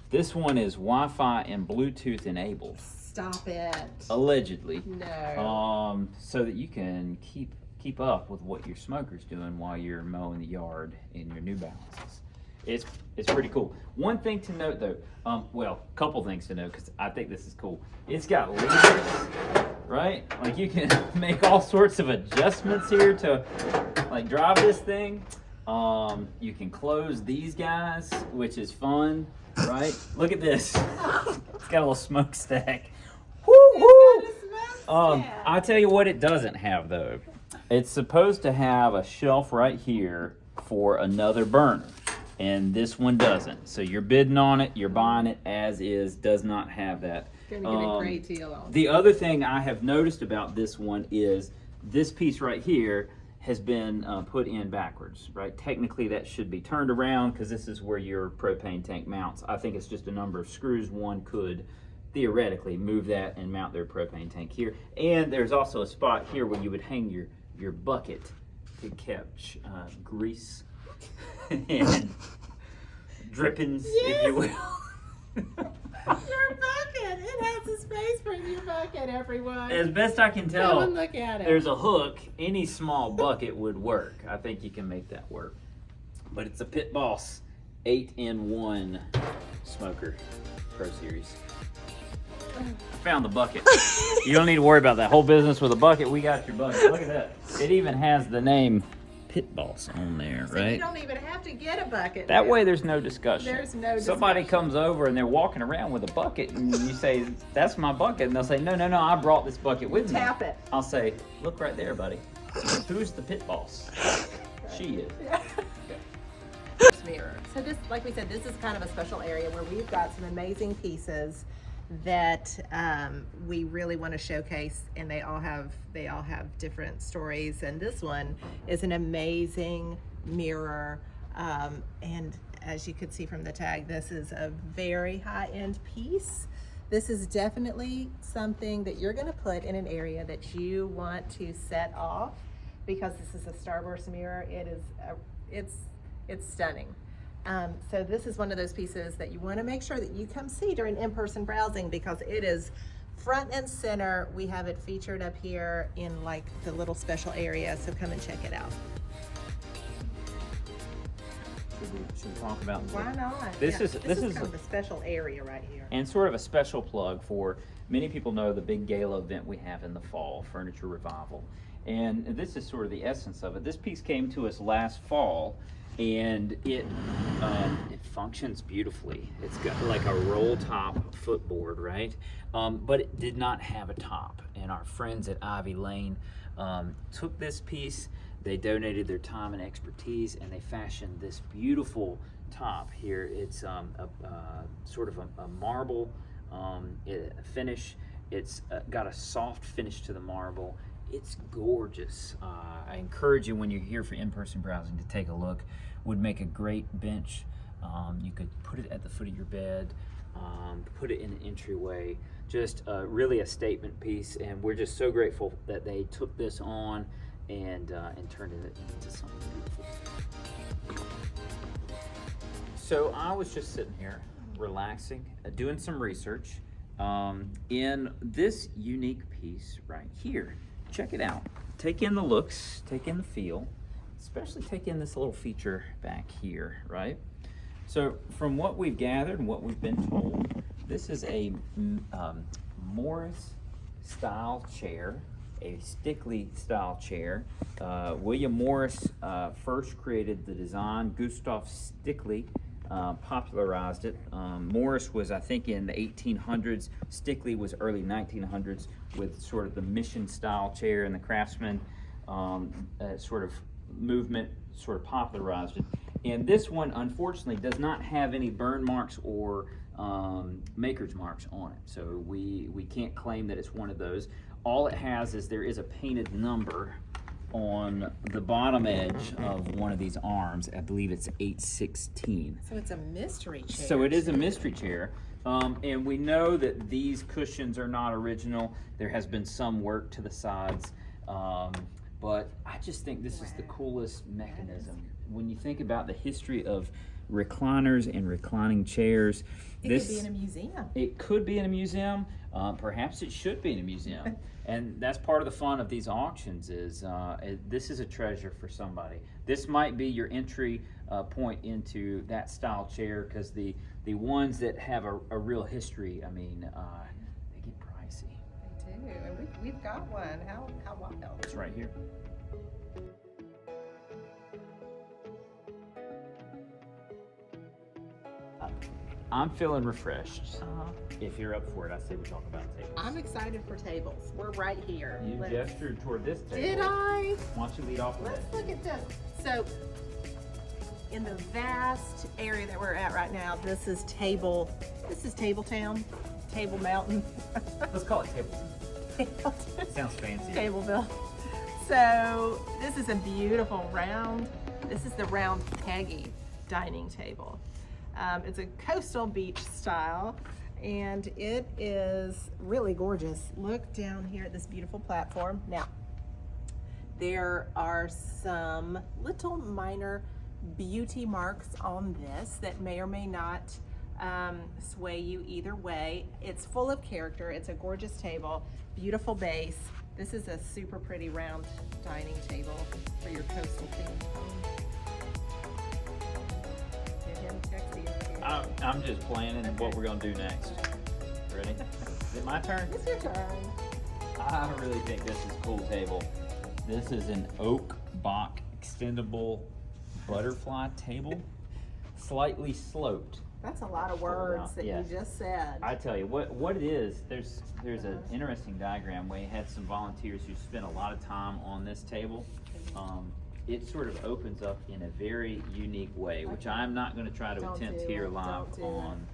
A: this one is Wi-Fi and Bluetooth enabled.
B: Stop it.
A: Allegedly.
B: No.
A: So that you can keep up with what your smoker's doing while you're mowing the yard in your New Balances. It's pretty cool. One thing to note though, well, a couple things to note because I think this is cool. It's got levers, right? Like you can make all sorts of adjustments here to like drive this thing. You can close these guys, which is fun, right? Look at this. It's got a little smokestack. Woo! I tell you what it doesn't have though. It's supposed to have a shelf right here for another burner, and this one doesn't. So you're bidding on it, you're buying it as is, does not have that.
B: Gonna get a great deal on.
A: The other thing I have noticed about this one is this piece right here has been put in backwards, right? Technically that should be turned around because this is where your propane tank mounts. I think it's just a number of screws. One could theoretically move that and mount their propane tank here. And there's also a spot here where you would hang your bucket to catch grease and drippings, if you will.
B: Your bucket. It has a space for your bucket, everyone.
A: As best I can tell,
B: Come and look at it.
A: there's a hook. Any small bucket would work. I think you can make that work. But it's a Pit Boss 8-in-1 smoker Pro Series. I found the bucket. You don't need to worry about that whole business with a bucket. We got your bucket. Look at that. It even has the name Pit Boss on there,
B: So
A: right?
B: you don't even have to get a bucket.
A: That
B: now.
A: way there's no discussion.
B: There's no
A: Somebody
B: discussion.
A: comes over and they're walking around with a bucket and you say, that's my bucket. And they'll say, no, I brought this bucket with me.
B: Tap it.
A: I'll say, look right there, buddy. Who's the Pit Boss? She is.
B: Mirror. So this, like we said, this is kind of a special area where we've got some amazing pieces that we really want to showcase, and they all have different stories. And this one is an amazing mirror, and as you could see from the tag, this is a very high-end piece. This is definitely something that you're going to put in an area that you want to set off, because this is a starburst mirror. It is it's stunning. So this is one of those pieces that you want to make sure that you come see during in-person browsing, because it is front and center. We have it featured up here in like the little special area, so come and check it out.
A: Should we talk about
B: Why not?
A: This
B: Yeah,
A: is
B: kind of a special area right here.
A: and sort of a special plug for many people know the big gala event we have in the fall, Furniture Revival. And this is sort of the essence of it. This piece came to us last fall, and it functions beautifully. It's got like a roll top footboard, right? But it did not have a top. And our friends at Ivy Lane took this piece, they donated their time and expertise, and they fashioned this beautiful top here. It's sort of a marble finish. It's got a soft finish to the marble. It's gorgeous. I encourage you, when you're here for in-person browsing, to take a look. Would make a great bench. You could put it at the foot of your bed, put it in an entryway. Just really a statement piece, and we're just so grateful that they took this on and turned it into something beautiful. So I was just sitting here relaxing, doing some research in this unique piece right here. Check it out. Take in the looks, take in the feel, especially take in this little feature back here, right? So from what we've gathered and what we've been told, this is a Morris style chair, a Stickley style chair. William Morris first created the design. Gustav Stickley popularized it. Morris was, I think, in the 1800s. Stickley was early 1900s with sort of the mission style chair, and the craftsman sort of movement sort of popularized it. And this one, unfortunately, does not have any burn marks or maker's marks on it. So we can't claim that it's one of those. All it has is there is a painted number on the bottom edge of one of these arms. I believe it's 816.
B: So it's a mystery chair.
A: So it is a mystery chair. And we know that these cushions are not original. There has been some work to the sides. But I just think this is the coolest mechanism. When you think about the history of recliners and reclining chairs,
B: It could be in a museum.
A: It could be in a museum. Perhaps it should be in a museum. And that's part of the fun of these auctions is this is a treasure for somebody. This might be your entry point into that style chair, because the ones that have a real history, I mean, they get pricey.
B: They do, and we've got one. How wild.
A: It's right here. I'm feeling refreshed. If you're up for it, I say we talk about tables.
B: I'm excited for tables. We're right here.
A: You gestured toward this table.
B: Did I?
A: Why don't you lead off with
B: Let's
A: that?
B: look at this. So, in the vast area that we're at right now, this is Table Town, Table Mountain.
A: Let's call it table. Sounds fancy.
B: Tableville. So, this is a beautiful this is the round Peggy dining table. It's a coastal beach style, and it is really gorgeous. Look down here at this beautiful platform. Now, there are some little minor beauty marks on this that may or may not sway you either way. It's full of character. It's a gorgeous table, beautiful base. This is a super pretty round dining table for your coastal themed home.
A: I'm just planning what we're gonna do next. Ready? Is it my turn?
B: It's your turn.
A: I really think this is a cool table. This is an oak Bach extendable butterfly table, slightly sloped.
B: That's a lot of words that
A: Yes.
B: you just said.
A: I tell you what it is. There's an interesting diagram where you had some volunteers who spent a lot of time on this table. It sort of opens up in a very unique way, which I'm not going to try to attempt here live on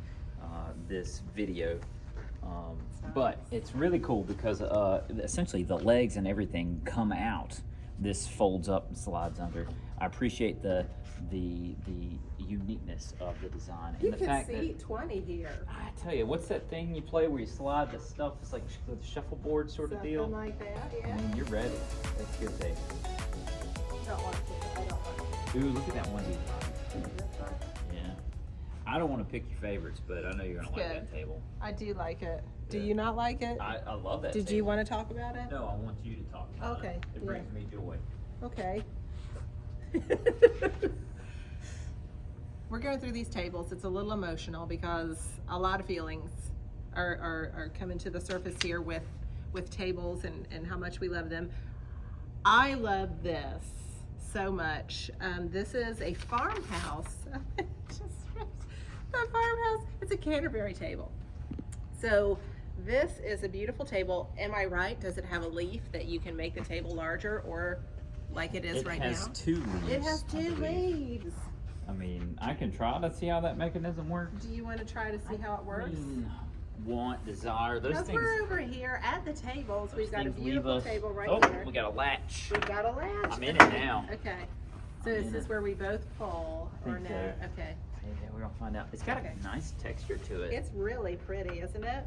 A: this video. But it's really cool because essentially the legs and everything come out. This folds up and slides under. I appreciate the uniqueness of the design,
B: You
A: and the
B: could
A: fact
B: see
A: that
B: 20 here.
A: I tell you, what's that thing you play where you slide the stuff? It's like the shuffleboard sort of deal.
B: Something like that,
A: I
B: yeah.
A: mean, you're ready. Let's get there.
B: I don't want to.
A: Ooh, look at that one. Yeah. I don't want to pick your favorites, but I know you're gonna like
B: Good.
A: that table.
B: I do like it. Do
A: Yeah.
B: you not like it?
A: I love that.
B: Did
A: table.
B: you want to talk about it?
A: No, I want you to talk about
B: Okay,
A: it. It
B: yeah.
A: brings me joy.
B: Okay. We're going through these tables. It's a little emotional because a lot of feelings are coming to the surface here with tables and how much we love them. I love this so much. This is a farmhouse. A farmhouse. It's a Canterbury table. So this is a beautiful table. Am I right? Does it have a leaf that you can make the table larger, or like it is right now?
A: It has 2 leaves.
B: It has
A: I
B: 2
A: believe.
B: leaves.
A: I mean, I can try to see how that mechanism works.
B: Do you want to try to see how it works?
A: Want, desire, those
B: Because
A: things.
B: we're over here at the tables.
A: Those
B: We've got a
A: things leave
B: beautiful
A: us.
B: table right
A: Oh,
B: here.
A: we got a latch.
B: We've got a latch.
A: I'm in it now.
B: Okay. So
A: I'm
B: this
A: in
B: is
A: it.
B: where we both pull,
A: I
B: or
A: think
B: no?
A: so.
B: Okay.
A: Yeah, we're gonna find out. It's got
B: Okay.
A: a nice texture to it.
B: It's really pretty, isn't it?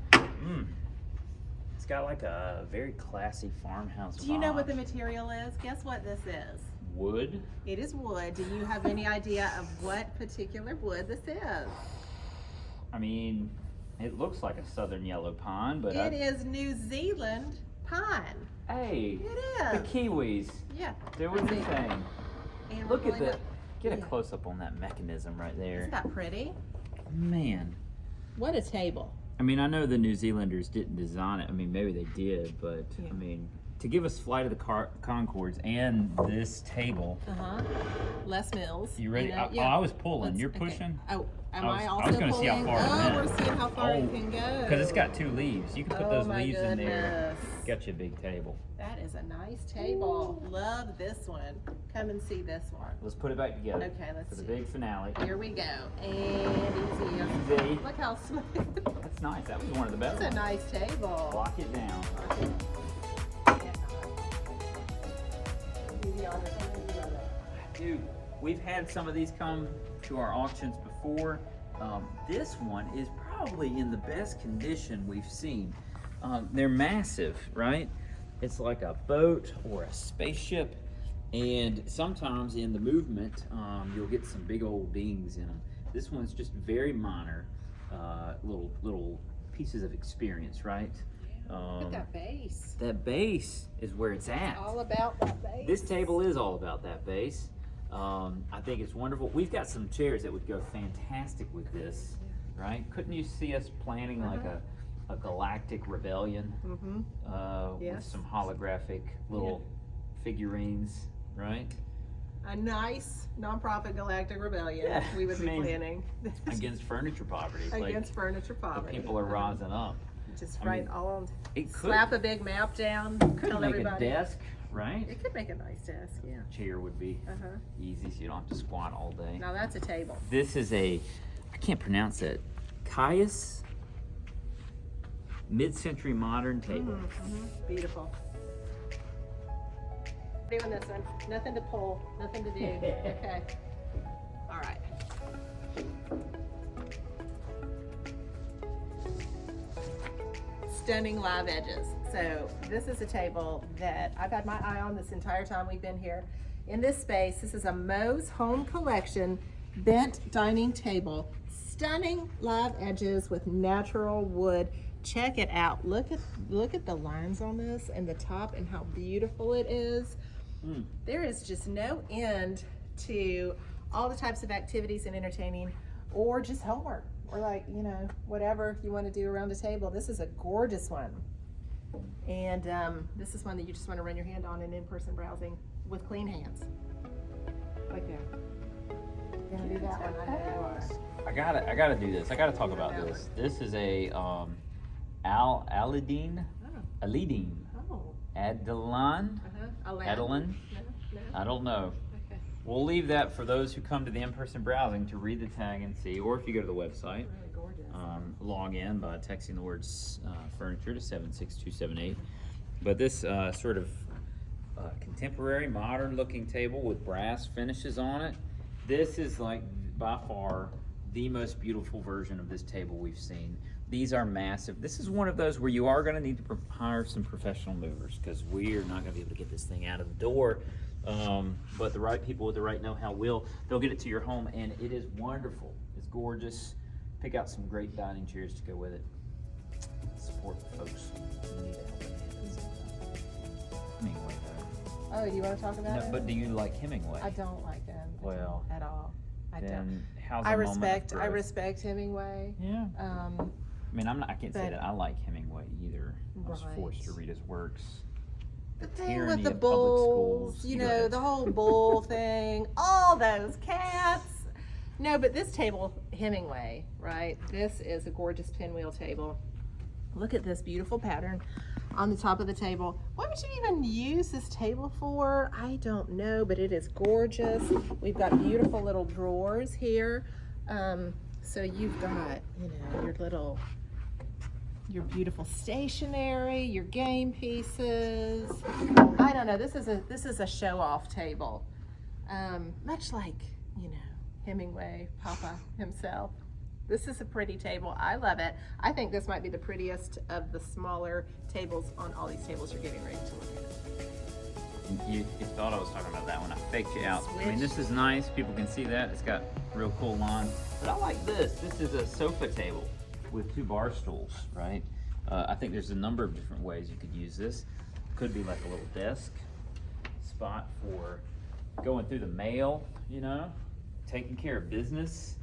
A: It's got like a very classy farmhouse
B: Do you know what the
A: vibe.
B: material is? Guess what this is?
A: Wood?
B: It is wood. Do you have any idea of what particular wood this is?
A: I mean, it looks like a southern yellow pine, but
B: It is New Zealand pine.
A: hey,
B: It
A: the
B: is.
A: Kiwis
B: Yeah.
A: doing the
B: See.
A: thing.
B: And
A: Look
B: we're
A: at
B: going
A: the,
B: up-
A: get a
B: yeah.
A: close up on that mechanism right there.
B: Isn't that pretty?
A: Man.
B: What a table.
A: I mean, I know the New Zealanders didn't design it. I mean, maybe they did, but
B: Yeah.
A: I mean, to give us Flight of the Conchords and this table.
B: Les Mills.
A: You ready?
B: know,
A: Oh, I was pulling.
B: Let's-
A: You're
B: okay.
A: pushing?
B: Oh, am
A: I was-
B: I
A: I
B: also
A: was gonna see how
B: pulling?
A: far it went.
B: we're seeing how far it can go.
A: Because it's got 2 leaves. You can put those
B: my
A: leaves in there.
B: goodness.
A: Got you a big table.
B: That is a nice table. Love this one. Come and see this one.
A: Let's put it back together.
B: Okay, let's
A: for the
B: see.
A: big finale.
B: Here we go. And easy.
A: Easy.
B: Look how smooth.
A: That's nice. That was one of the better
B: That's a
A: ones.
B: nice table.
A: Lock it down. Dude, we've had some of these come to our auctions before. This one is probably in the best condition we've seen. They're massive, right? It's like a boat or a spaceship, and sometimes in the movement, you'll get some big old dings in them. This one's just very minor, little pieces of experience, right?
B: Look at that base.
A: That base is where it's at.
B: All about that base.
A: This table is all about that base. I think it's wonderful. We've got some chairs that would go fantastic with this, right? Couldn't you see us planning like a galactic rebellion with
B: Yes.
A: some holographic little figurines, right?
B: A nice nonprofit galactic rebellion.
A: Yeah,
B: We would
A: I
B: be
A: mean,
B: planning
A: Against furniture poverty. It's
B: against furniture
A: like
B: poverty.
A: the people are rising up.
B: Just
A: I
B: right
A: mean,
B: all on.
A: It could,
B: Slap a big map down.
A: could
B: Tell
A: make
B: everybody.
A: a desk, right?
B: It could make a nice desk. Yeah.
A: Chair would be easy, so you don't have to squat all day.
B: Now that's a table.
A: This is I can't pronounce it, Caius mid-century modern table.
B: Beautiful. Doing this one. Nothing to pull. Nothing to do. Okay. All right. Stunning live edges. So this is a table that I've had my eye on this entire time we've been here. In this space, this is a Moe's Home Collection bent dining table. Stunning live edges with natural wood. Check it out. Look at the lines on this and the top and how beautiful it is. There is just no end to all the types of activities and entertaining or just homework or like, you know, whatever you want to do around the table. This is a gorgeous one. And this is one that you just want to run your hand on in in-person browsing with clean hands. Like that. You're gonna do that one, I know you are.
A: I gotta do this. I gotta talk about this. This is a Aladine, Aladine, Adeline, Adeline. I don't know.
B: Okay.
A: We'll leave that for those who come to the in-person browsing to read the tag and see, or if you go to the website,
B: Really gorgeous.
A: log in by texting the words furniture to 76278. But this sort of contemporary, modern-looking table with brass finishes on it. This is like by far the most beautiful version of this table we've seen. These are massive. This is one of those where you are going to need to hire some professional movers because we are not going to be able to get this thing out of the door. But the right people with the right know-how will. They'll get it to your home, and it is wonderful. It's gorgeous. Pick out some great dining chairs to go with it. Support the folks who need help. Hemingway, though.
B: Oh, do you want to talk about
A: No,
B: it?
A: but do you like Hemingway?
B: I don't like him.
A: Well,
B: at all. I don't.
A: Then how's a
B: I
A: moment of growth?
B: respect Hemingway.
A: Yeah. I mean, I can't say
B: but-
A: that I like Hemingway either. I was
B: Right.
A: forced to read his works.
B: The thing
A: tyranny
B: with the
A: of public
B: bulls,
A: schools.
B: you
A: You go
B: know,
A: ahead.
B: the whole bull thing, all those cats. No, but this table, Hemingway, right? This is a gorgeous pinwheel table. Look at this beautiful pattern on the top of the table. What would you even use this table for? I don't know, but it is gorgeous. We've got beautiful little drawers here. So you've got, you know, your beautiful stationery, your game pieces. I don't know. This is a show-off table, much like, you know, Hemingway, Papa himself. This is a pretty table. I love it. I think this might be the prettiest of the smaller tables on all these tables you're getting ready to look at.
A: You thought I was talking about that one. I faked you out. I mean, this is nice. People can see that. It's got real cool lines. But I like this. This is a sofa table with 2 bar stools, right? I think there's a number of different ways you could use this. Could be like a little desk spot for going through the mail, you know, taking care of business.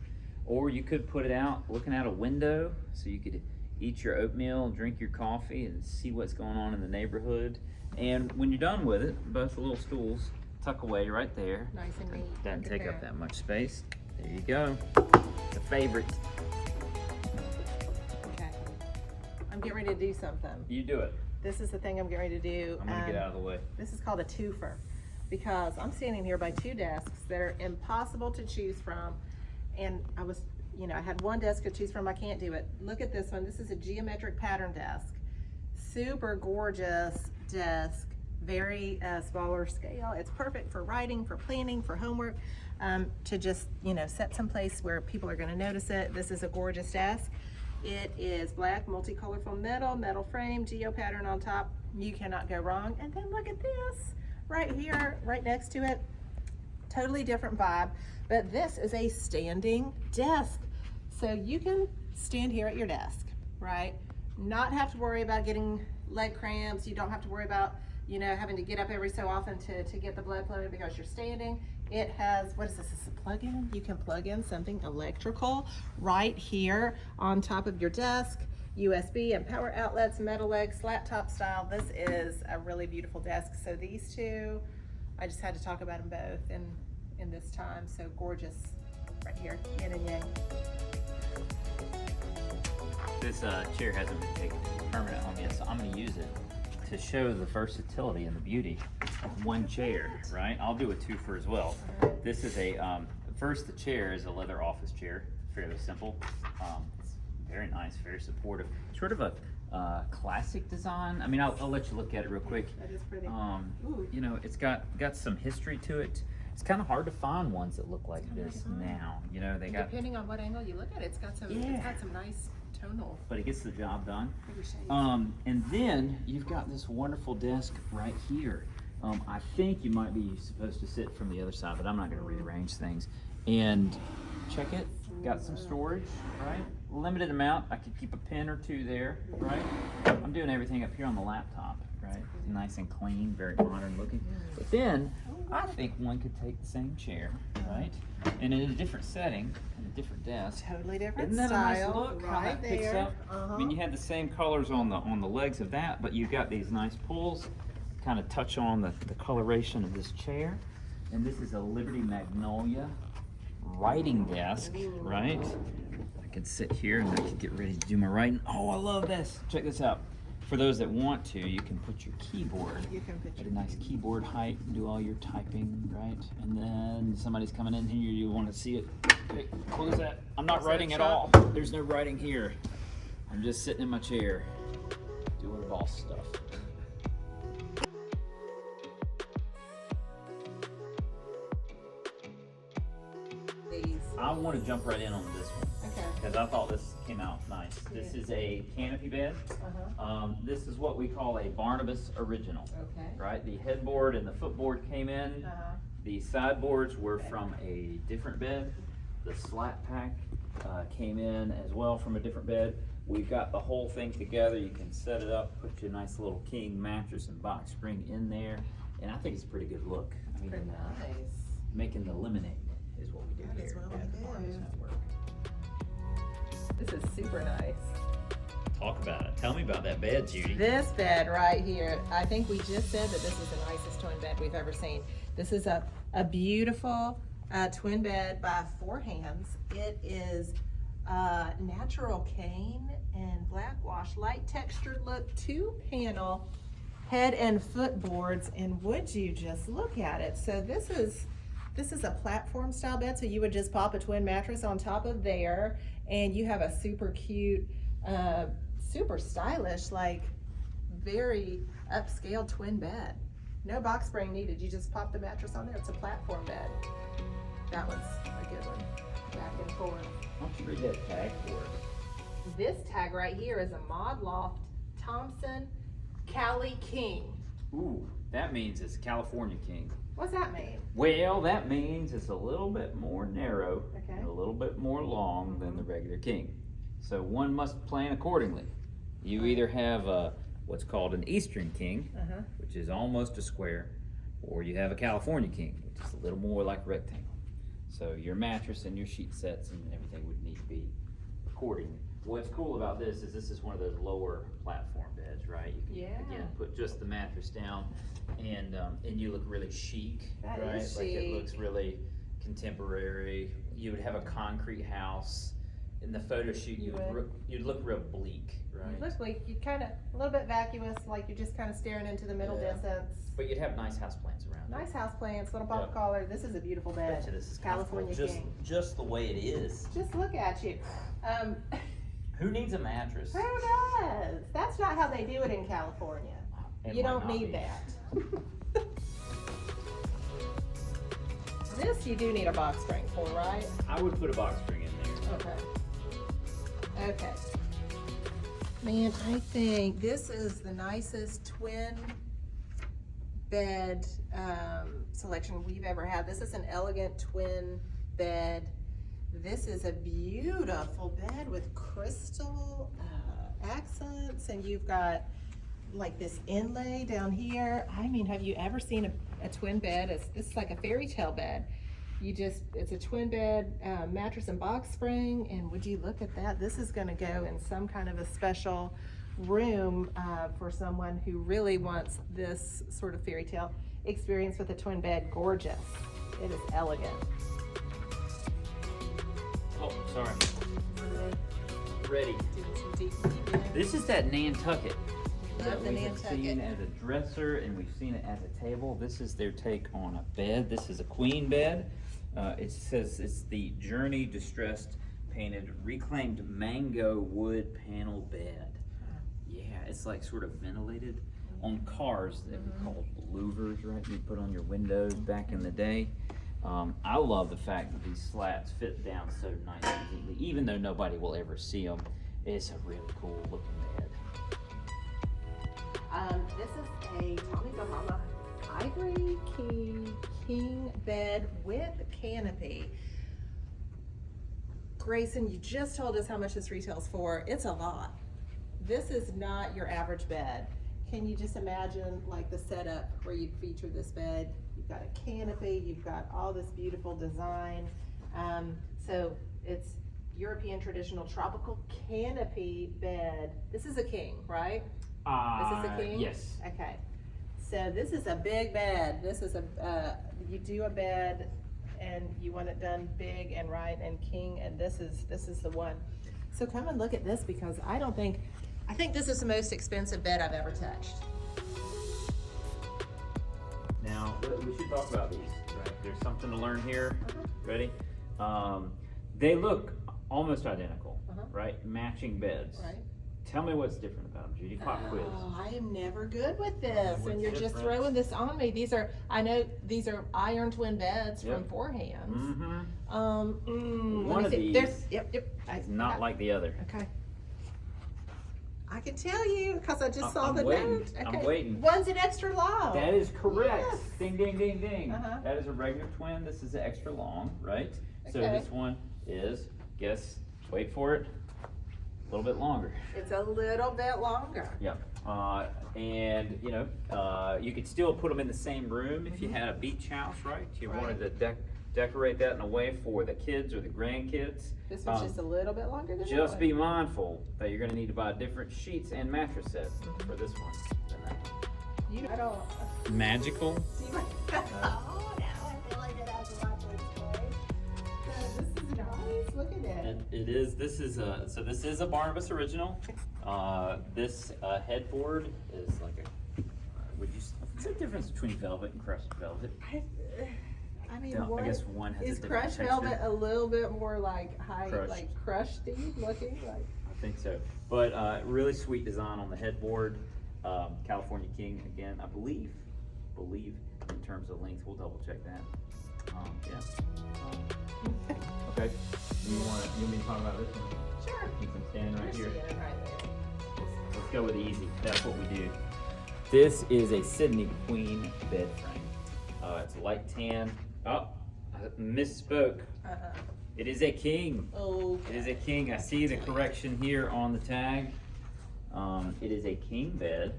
A: Or you could put it out looking out a window so you could eat your oatmeal, drink your coffee, and see what's going on in the neighborhood. And when you're done with it, both the little stools tuck away right there.
B: Nice and neat.
A: Doesn't
B: Look at
A: take up
B: that.
A: that much space. There you go. It's a favorite.
B: Okay. I'm getting ready to do something.
A: You do it.
B: This is the thing I'm getting ready to do.
A: I'm gonna get out of the way.
B: This is called a twofer because I'm standing here by 2 desks that are impossible to choose from. And I was, you know, I had 1 desk to choose from. I can't do it. Look at this one. This is a geometric pattern desk. Super gorgeous desk. Very smaller scale. It's perfect for writing, for planning, for homework, to just, you know, set someplace where people are going to notice it. This is a gorgeous desk. It is black, multicolorful metal frame, geo pattern on top. You cannot go wrong. And then look at this right here, right next to it. Totally different vibe, but this is a standing desk. So you can stand here at your desk, right? Not have to worry about getting leg cramps. You don't have to worry about, you know, having to get up every so often to get the blood flowing because you're standing. It has, what is this, is a plug-in? You can plug in something electrical right here on top of your desk. USB and power outlets, metal legs, laptop style. This is a really beautiful desk. So these 2, I just had to talk about them both in this time. So gorgeous right here, yin and yang.
A: This chair hasn't been taken to the permanent home yet, so I'm going to use it to show the versatility and the beauty of 1 chair, right? I'll do a twofer as well. This is a, first the chair is a leather office chair, fairly simple. It's very nice, very supportive. Sort of a classic design. I mean, I'll let you look at it real quick.
B: That is pretty.
A: You know, it's got some history to it. It's kind of hard to find ones that look like this now. You know, they got,
B: depending on what angle you look at it, it's got some nice tonal.
A: but it gets the job done.
B: Shades.
A: And then you've got this wonderful desk right here. I think you might be supposed to sit from the other side, but I'm not going to rearrange things. And check it, got some storage, right? Limited amount. I could keep a pen or 2 there, right? I'm doing everything up here on the laptop, right? Nice and clean, very modern looking. But then I think one could take the same chair, right? And in a different setting, in a different desk.
B: Totally different
A: Isn't that a nice
B: style.
A: look? How
B: Right
A: that picks
B: there.
A: up? I mean, you had the same colors on the legs of that, but you've got these nice pulls, kind of touch on the coloration of this chair. And this is a Liberty Magnolia writing desk, right? I could sit here and I could get ready to do my writing. Oh, I love this. Check this out. For those that want to, you can put your keyboard
B: You can put
A: at a nice keyboard height and do all your typing, right? And then somebody's coming in here, you want to see it. Okay, close that. I'm not
B: Is that
A: writing at
B: shut?
A: all. There's no writing here. I'm just sitting in my chair doing boss stuff.
B: these.
A: I want to jump right in on this one
B: Okay.
A: because I thought this came out nice. This is a canopy bed. This is what we call a Barnabas original,
B: Okay.
A: right? The headboard and the footboard came in. The sideboards were from a different bed. The slat pack came in as well from a different bed. We've got the whole thing together. You can set it up, put your nice little king mattress and box spring in there, and I think it's a pretty good look. I mean,
B: Pretty nice.
A: making the lemonade is what we do
B: That
A: here
B: is what we
A: at the
B: do.
A: Barnabas Network.
B: This is super nice.
A: Talk about it. Tell me about that bed, Judy.
B: This bed right here, I think we just said that this is the nicest twin bed we've ever seen. This is a beautiful twin bed by 4 hands. It is natural cane and black wash, light textured look, 2-panel head and foot boards, and would you just look at it. So this is a platform style bed, so you would just pop a twin mattress on top of there, and you have a super cute, super stylish, like very upscale twin bed. No box spring needed. You just pop the mattress on there. It's a platform bed. That one's a good one. Back and forth.
A: Why don't you read that tag for us?
B: This tag right here is a Mod Loft Thompson Cali King.
A: Ooh, That means it's a California king.
B: What's that mean?
A: Well, that means it's a little bit more narrow
B: Okay.
A: and a little bit more long than the regular king. So one must plan accordingly. You either have what's called an Eastern king, which is almost a square, or you have a California king, which is a little more like a rectangle. So your mattress and your sheet sets and everything would need to be accordingly. What's cool about this is one of those lower platform beds, right? You can again put just the mattress down, and you look really chic,
B: That
A: right?
B: is
A: Like it
B: chic.
A: looks really contemporary. You would have a concrete house. In the photo shoot, you'd look real bleak, right?
B: You look like you kind of a little bit vacuous, like you're just kind of staring into the middle
A: Yeah.
B: distance.
A: But you'd have nice houseplants around.
B: Nice house plants, little pop collar. This is a beautiful bed.
A: Bet you this is
B: California
A: comfortable,
B: king.
A: just the way it is.
B: Just look at you.
A: Who needs a mattress?
B: Who does? That's not how they do it in California.
A: It
B: You
A: might
B: don't
A: not
B: need
A: be.
B: that. This you do need a box spring for, right?
A: I would put a box spring in there.
B: Okay. Okay. Man, I think this is the nicest twin bed selection we've ever had. This is an elegant twin bed. This is a beautiful bed with crystal accents, and you've got like this inlay down here. I mean, have you ever seen a twin bed? This is like a fairy tale bed. It's a twin bed, mattress and box spring, and would you look at that? This is gonna go in some kind of a special room for someone who really wants this sort of fairy tale experience with a twin bed. Gorgeous. It is elegant.
A: Oh, sorry. Ready.
B: Doing some deep digging.
A: This is that Nantucket.
B: Love the
A: We have
B: Nantucket.
A: seen as a dresser, and we've seen it as a table. This is their take on a bed. This is a queen bed. It says it's the Journey Distressed Painted Reclaimed Mango Wood Panel Bed. Yeah, it's like sort of ventilated on cars that were called louvers, right? You put on your windows back in the day. I love the fact that these slats fit down so nice and neatly, even though nobody will ever see them. It's a really cool looking bed.
B: This is a Tommy Bahama Ivory King bed with canopy. Grayson, you just told us how much this retails for. It's a lot. This is not your average bed. Can you just imagine like the setup where you'd feature this bed? You've got a canopy, you've got all this beautiful design. So it's European traditional tropical canopy bed. This is a king, right? This is a king?
A: Yes.
B: Okay. So this is a big bed. This is you do a bed and you want it done big and right and king, and this is the one. So come and look at this, because I think this is the most expensive bed I've ever touched.
A: Now, we should talk about these, right? There's something to learn here. Ready? They look almost identical, right? Matching beds.
B: Right.
A: Tell me what's different about them, Judy. Pop quiz.
B: Oh, I am never good with this,
A: What's
B: and you're just
A: different?
B: throwing this on me. I know these are iron twin beds from Four Hands.
A: Mm-hmm.
B: Let
A: One
B: me
A: of
B: see.
A: these
B: Yep.
A: It's not like the other.
B: Okay. I can tell you because I just saw
A: I'm
B: the
A: waiting.
B: note.
A: I'm
B: Okay.
A: waiting.
B: One's an extra long.
A: That is correct.
B: Yes.
A: Ding, ding, ding, ding.
B: Uh-huh.
A: That is a regular twin. This is an extra long, right? So
B: Okay.
A: this one is, wait for it, a little bit longer.
B: It's a little bit longer.
A: Yep. And you could still put them in the same room if you had a beach house, right? You wanted to decorate that in a way for the kids or the grandkids.
B: This one's just a little bit longer than
A: Just
B: that
A: be
B: one.
A: mindful that you're going to need to buy different sheets and mattress sets for this one than that one.
B: I don't.
A: Magical.
B: See what? Oh, now I feel like I have to watch this. This is nice. Look at it.
A: It is. This is a Barnabas original. This headboard is like a. What's the difference between velvet and crushed velvet?
B: I mean,
A: No,
B: what
A: I guess one has
B: is
A: a different
B: crushed
A: texture.
B: velvet a little bit more like
A: Crushed.
B: like crusty looking? Like,
A: I think so. But really sweet design on the headboard. California King again, I believe in terms of length. We'll double check that. Okay. You want me to talk about this one?
B: sure.
A: Since I'm standing right
B: You're
A: here.
B: seeing it right there.
A: Let's go with easy. That's what we do. This is a Sydney Queen bed frame. It's a light tan. Oh, I misspoke. It is a king.
B: Okay.
A: It is a king. I see the correction here on the tag. It is a king bed,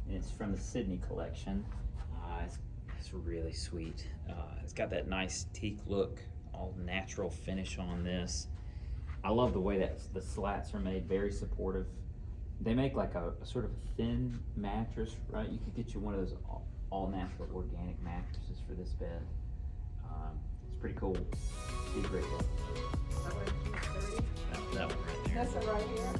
A: and it's from the Sydney collection. It's really sweet. It's got that nice teak look, all natural finish on this. I love the way that the slats are made, very supportive. They make like a sort of thin mattress, right? You could get you one of those all natural organic mattresses for this bed. It's pretty cool. Be great look. That one right there.
B: This one right here.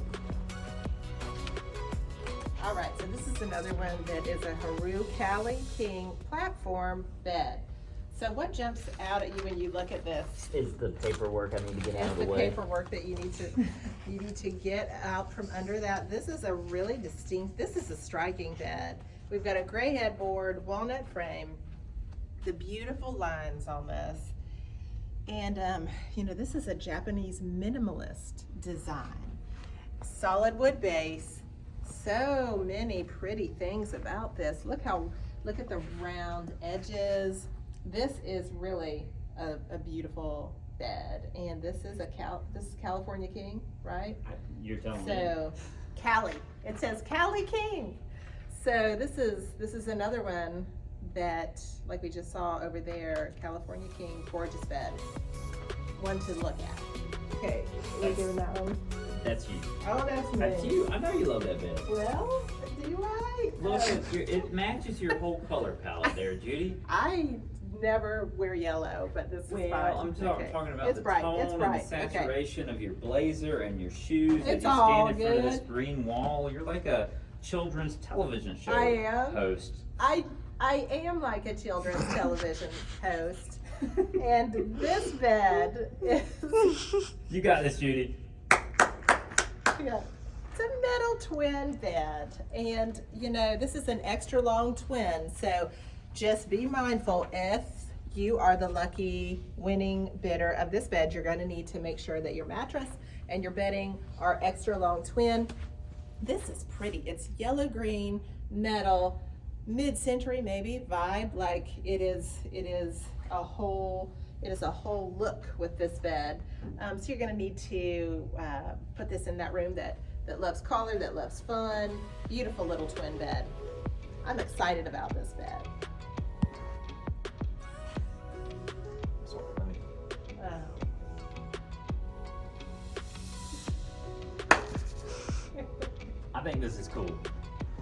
B: All right, so this is another one that is a Haru Cali King platform bed. So what jumps out at you when you look at this?
A: Is the paperwork I need to get out
B: Is
A: of the
B: the
A: way.
B: paperwork that you need to get out from under that. This is a really distinct, this is a striking bed. We've got a gray headboard, walnut frame, the beautiful lines on this. And you know, this is a Japanese minimalist design. Solid wood base. So many pretty things about this. Look at the round edges. This is really a beautiful bed, and this is California King, right?
A: You're telling me.
B: So Cali. It says Cali King. So this is another one that, like we just saw over there, California King, gorgeous bed. One to look at. Okay, are you doing that one?
A: That's you.
B: Oh, that's me.
A: That's you. I know you love that bed.
B: Well, do I?
A: Look, it matches your whole color palette there, Judy.
B: I never wear yellow, but this is fine.
A: Well, I'm
B: Okay.
A: talking about
B: It's
A: the
B: bright.
A: tone
B: It's
A: and
B: bright.
A: the
B: Okay.
A: saturation of your blazer and your shoes. And
B: It's
A: you
B: all
A: stand in front of this
B: good.
A: green wall. You're like a children's television show
B: I am.
A: host.
B: I am like a children's television host, and this bed is
A: You got this, Judy.
B: yeah, it's a metal twin bed, and you know this is an extra long twin. So just be mindful if you are the lucky winning bidder of this bed. You're going to need to make sure that your mattress and your bedding are extra long twin. This is pretty. It's yellow green metal, mid-century maybe vibe. Like it is a whole look with this bed. So you're going to need to put this in that room that loves color, that loves fun. Beautiful little twin bed. I'm excited about this bed.
A: I think this is cool.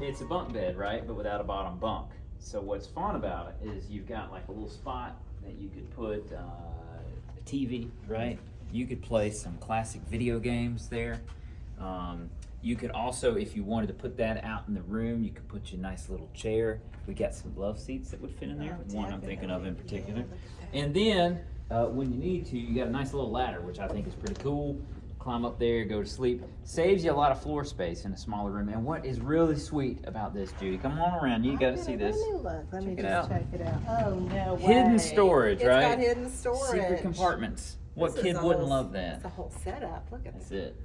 A: It's a bunk bed, right? But without a bottom bunk. So what's fun about it is you've got like a little spot that you could put a TV, right? You could play some classic video games there. You could also, if you wanted to put that out in the room, you could put your nice little chair. We got some love seats that would fit in there.
B: Oh,
A: One I'm thinking of in particular.
B: Yeah, look at that.
A: And then when you need to, you got a nice little ladder, which I think is pretty cool. Climb up there, go to sleep. Saves you a lot of floor space in a smaller room. And what is really sweet about this, Judy? Come on around, you got to see this.
B: Let me
A: Check it
B: just
A: out.
B: check it out. Oh no way!
A: Hidden storage, right?
B: It's got hidden storage.
A: Secret compartments. What
B: This is
A: kid
B: a
A: wouldn't
B: whole-
A: love that?
B: It's a whole setup. Look at
A: That's
B: this.
A: it.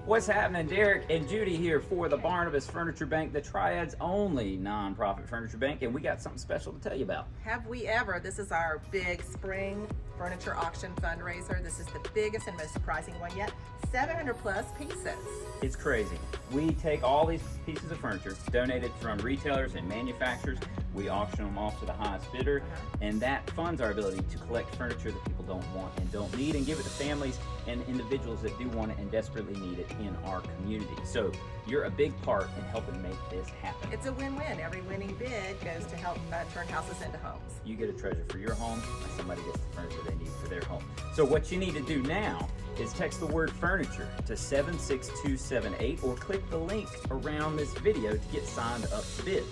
A: What's happening? Derek and Judy here for the Barnabas Furniture Bank, the Triad's only nonprofit furniture bank, and we got something special to tell you about.
B: Have we ever? This is our big spring furniture auction fundraiser. This is the biggest and most surprising one yet. 700 plus pieces.
A: It's crazy. We take all these pieces of furniture, donated from retailers and manufacturers. We auction them off to the highest bidder, and that funds our ability to collect furniture that people don't want and don't need and give it to families and individuals that do want it and desperately need it in our community. So you're a big part in helping make this happen.
B: It's a win-win. Every winning bid goes to help turn houses into homes.
A: You get a treasure for your home, and somebody gets the furniture they need for their home. So what you need to do now is text the word furniture to 76278 or click the link around this video to get signed up to bid.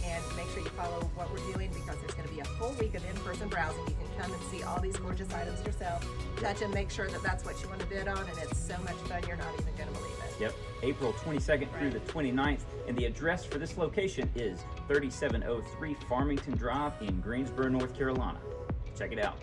B: And make sure you follow what we're doing because there's going to be a full week of in-person browsing. You can come and see all these gorgeous items yourself, touch them, make sure that that's what you want to bid on, and it's so much fun you're not even going to believe it.
A: Yep, April 22nd through the 29th, and the address for this location is 3703 Farmington Drive in Greensboro, North Carolina. Check it out.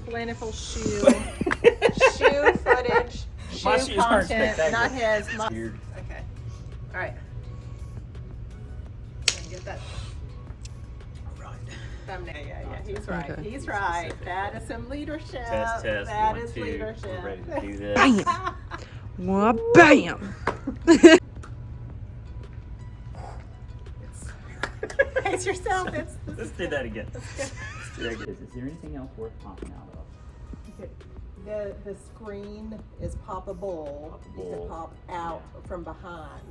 B: plentiful shoe
C: Shoe footage.
A: My
B: shoe
A: shoes aren't
B: content,
A: spectacular.
B: not his.
A: Weird.
B: Okay. All right. Get that
A: Right.
B: thumbnail. Yeah, he's right.
C: Okay.
B: He's right. That is some leadership.
A: Test.
B: That
A: 1,
B: is
A: 2.
B: leadership.
A: We're ready to do this.
C: Bam! Well, bam!
B: Pace yourself.
A: Let's do that again. Is there anything else worth popping out of?
B: The screen is poppable. You can pop out from behind.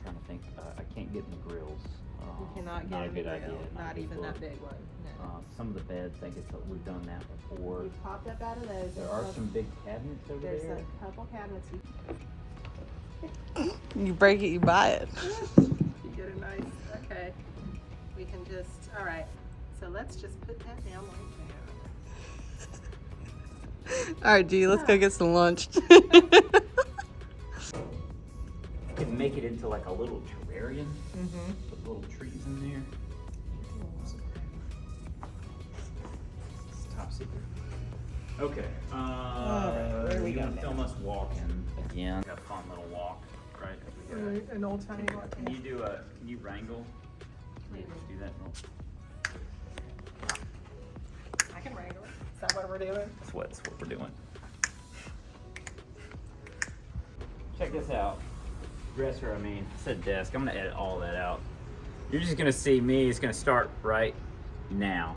A: Trying to think. I can't get in the grills.
B: You cannot
A: not
B: get
A: a
B: in
A: good
B: the
A: idea.
B: grill. Not even
A: good
B: that
A: look.
B: big one. No.
A: Some of the beds, I guess we've done that before.
B: We've popped up out of those.
A: There are some big cabinets over
B: There's
A: there.
B: a couple cabinets.
C: You break it, you buy it.
B: You get a nice. Okay. We can just. All right. So let's just put that down like that.
C: All right, G, let's go get some lunch.
A: You can make it into like a little terrarium with little trees in there. It's top secret. Okay.
B: right, where are we
A: you gonna
B: going
A: film us walking again? Got a fun little walk, right? We got-
B: An old tiny one.
A: Can you do a? Can you wrangle? Can you do that?
B: I can wrangle it. Is that what we're doing?
A: That's what we're doing. Check this out. Dresser, I said desk. I'm gonna edit all that out. You're just gonna see me. It's gonna start right now.